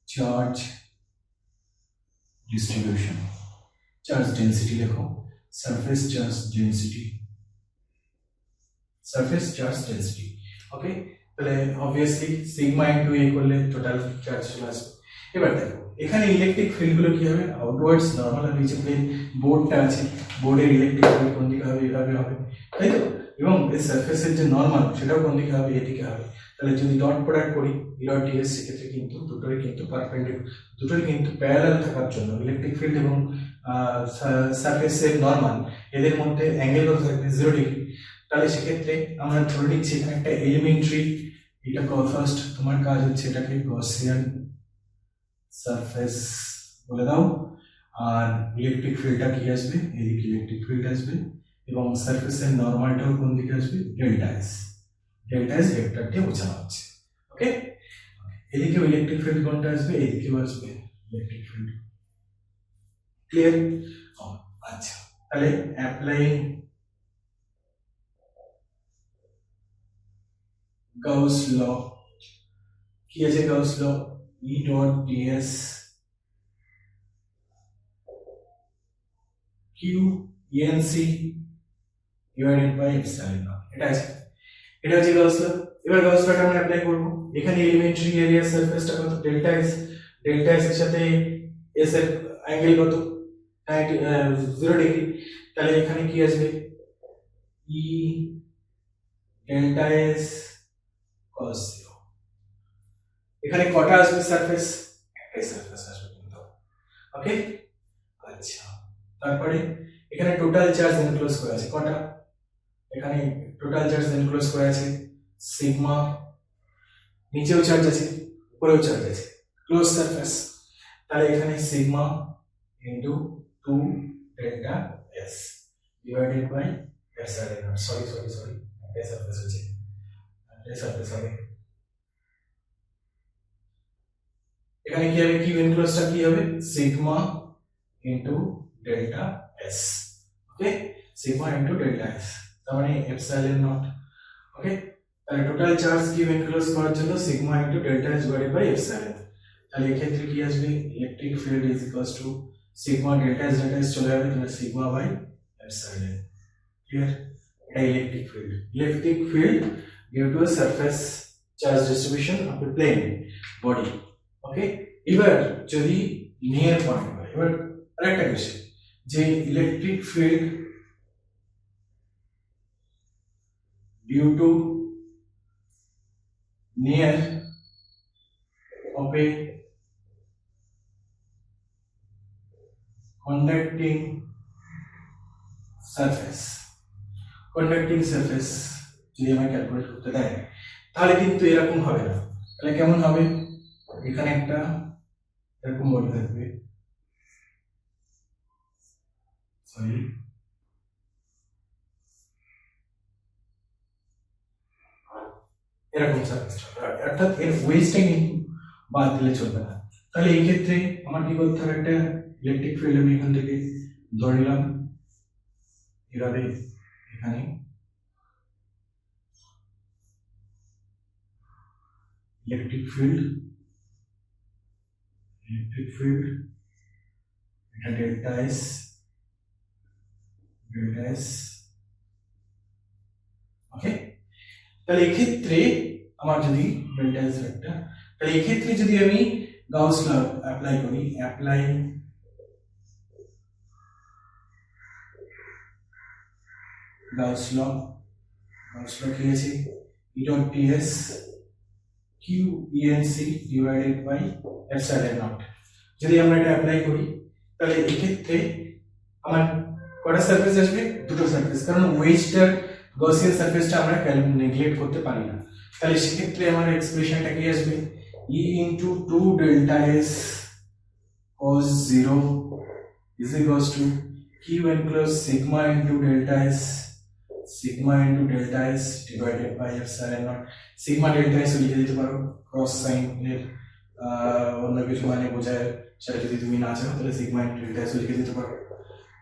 charge distribution. Charge density লেখো, সারফেস চার্জ ডেন্সিটি। ওকে, তাহলে অবভিয়াসলি সিগমা ইনটু এ করলে টোটাল চার্জ চলে আসবে। এবার দেখো এখানে ইলেকট্রিক ফিল্ড গুলো কি হবে, আউটওয়ার্ডস নরমাল হবে। যে প্লেন বোর্ডটা আছে, বোর্ডের ইলেকট্রিক ফিল্ড কোন দিকে হবে, এভাবে হবে, তাই তো। এবং এই সারফেসের যে নরমাল সেটাও কোন দিকে হবে, এদিকে হবে। তাহলে যদি ডট প্রোডাক্ট করি ডট ডিএস, সেক্ষেত্রে কিন্তু দুটোই কিন্তু পারপেন্ডিকুলার, দুটোই কিন্তু প্যারালাল থাকার জন্য ইলেকট্রিক ফিল্ড এবং সারফেসের নরমাল এদের মধ্যে অ্যাঙ্গেল কত থাকবে, 0 ডিগ্রি। তাহলে সেক্ষেত্রে আমরা ধরে নিচ্ছি এখানে একটা এলিমেন্টারি, এটা ফার্স্ট তোমার কাজ হচ্ছে এটাকে গসিয়ান সারফেস বলে দাও। আর ইলেকট্রিক ফিল্ডটা কি আসবে, এদিকে ইলেকট্রিক ফিল্ড আসবে, এবং সারফেসের নরমালটাও কোন দিকে আসবে, ডেল্টা এস ভেক্টর দিয়ে বোঝানো হচ্ছে। ওকে, এদিকেও ইলেকট্রিক ফিল্ড কোনটা আসবে, এদিকেও আসবে ইলেকট্রিক ফিল্ড। ক্লিয়ার? আচ্ছা, তাহলে অ্যাপ্লাইং গাউস ল, কি আছে Gauss law, E dot ds q enc divided by epsilon naught, এটা আছে, এটা হচ্ছে গাউস ল। এবার গাউস লটা আমরা অ্যাপ্লাই করব। এখানে এলিমেন্টারি এরিয়া সারফেসটা কত, ডেল্টা এস, ডেল্টা এস এর সাথে এস এর অ্যাঙ্গেল কত, 0 ডিগ্রি, তাহলে এখানে কি আসবে, ই ডেল্টা এস cos 0। এখানে কটা আসবে সারফেস, একটাই সারফেস আসবে কিন্তু, ওকে। আচ্ছা, তারপরে এখানে টোটাল চার্জ এনক্লোজ করা আছে কটা, এখানে টোটাল চার্জ এনক্লোজ করা আছে সিগমা, নিচেও চার্জ আছে উপরেও চার্জ আছে, ক্লোজ সারফেস, তাহলে এখানে sigma into 2 delta S divided by epsilon naught, sorry এই সারফেস আছে, এই সারফেস হবে। এখানে কি হবে, কিউ এনক্লোজটা কি হবে, সিগমা ইনটু ডেল্টা এস, ওকে, সিগমা ইনটু ডেল্টা এস, তার মানে এপসাইলন নট, ওকে। তাহলে টোটাল চার্জ কিউ এনক্লোজ করার জন্য sigma into delta S divided by epsilon, তাহলে এই ক্ষেত্রে কি আসবে, electric field is equals to sigma delta S চলে যাবে, তাহলে সিগমা বাই এপসাইলন। ক্লিয়ার? এটা electric field due to surface charge distribution of a plane body, okay. এবার যদি নিয়ার পয়েন্ট হয়, এবার আরেকটা কোশ্চেন, যে electric field due to near of a conducting surface যদি আমরা ক্যালকুলেট করতে দেয় তাহলে কিন্তু এরকম হবে না, তাহলে কেমন হবে, এখানে একটা এরকম বডি থাকবে, সরি এরকম সারফেস, অর্থাৎ এর ওয়েস্টটা কিন্তু বাদ দিলে চলবে না। তাহলে এই ক্ষেত্রে আমার কি করতে হবে, একটা ইলেকট্রিক ফিল্ড আমি এখান থেকে ধরে নিলাম, এভাবে এখানে ইলেকট্রিক ফিল্ড এটা ডেল্টা এস, ওকে। তাহলে এই ক্ষেত্রে আমার যদি ডেল্টা এস একটা, তাহলে এই ক্ষেত্রে যদি আমি গাউস ল অ্যাপ্লাই করি, গাউস ল কি আছে, E dot ds q enc divided by epsilon naught, যদি আমরা এটা অ্যাপ্লাই করি তাহলে এই ক্ষেত্রে আমার কটা সারফেস আসবে, দুটো সারফেস, কারণ ওয়েজটার গসিয়ান সারফেসটা আমরা নেগলেক্ট করতে পারি না, তাহলে সেক্ষেত্রে আমার এক্সপ্রেশনটা কি আসবে, E into 2 delta s cos 0 is equals to q enclosed sigma into delta s divided by epsilon naught, sigma delta s লিখে দিতে পারো, ক্রস সাইন এর অন্য কিছু মানে বোঝায়, সেটা যদি তুমি না চাও তাহলে sigma into delta s লিখে দিতে পারো,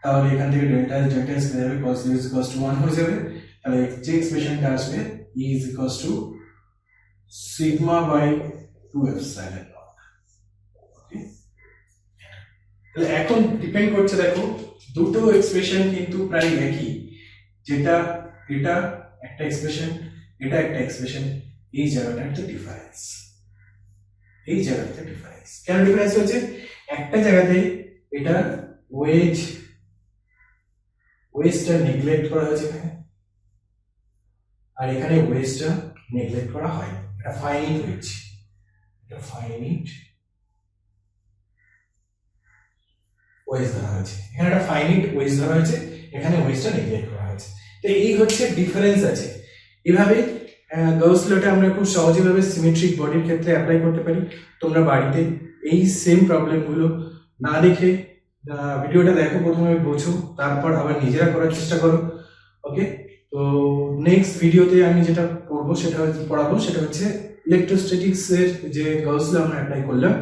তাহলে এখান থেকে delta s পেয়ে যাবে, cos 0 is equals to 1 হয়ে যাবে, তাহলে যে এক্সপ্রেশনটা আসবে E is equals to sigma by 2 epsilon naught, okay. তাহলে এখন ডিপেন্ড করছে, দেখো দুটো এক্সপ্রেশন কিন্তু প্রায় একই, যেটা এটা একটা এক্সপ্রেশন, এটা একটা এক্সপ্রেশন, এই জায়গাটা একটা ডিফারেন্স, কেন ডিফারেন্স হচ্ছে, একটা জায়গাতে এটা ওয়েজটা নেগলেক্ট করা হয়েছে এখানে, আর এখানে ওয়েজটা নেগলেক্ট করা হয়, এটা ফাইনাইট ওয়েজ, ধরা হয়েছে, এখানে একটা ফাইনাইট ওয়েজ ধরা হয়েছে, এখানে ওয়েজটা নেগলেক্ট করা হয়েছে, তো এই হচ্ছে ডিফারেন্স আছে। এভাবে গাউস লটা আমরা খুব সহজে ভাবে সিমেট্রিক বডির ক্ষেত্রে অ্যাপ্লাই করতে পারি। তোমরা বাড়িতে এই সেম প্রবলেমগুলো না দেখে ভিডিওটা দেখো, প্রথমে বোঝো, তারপর আবার নিজেরা করার চেষ্টা করো, ওকে। তো নেক্সট ভিডিওতে আমি যেটা পড়াবো সেটা হচ্ছে ইলেকট্রোস্ট্যাটিক্স এর যে গাউস ল আমরা অ্যাপ্লাই করলাম,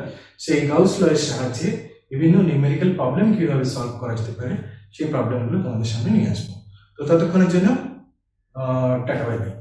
সেই গাউস ল এর সাহায্যে বিভিন্ন নিউমেরিক্যাল প্রবলেম কিভাবে সলভ করা যেতে পারে সেই প্রবলেমগুলো তোমাদের সামনে নিয়ে আসবো। তো ততক্ষণের জন্য টাটা বাই বাই।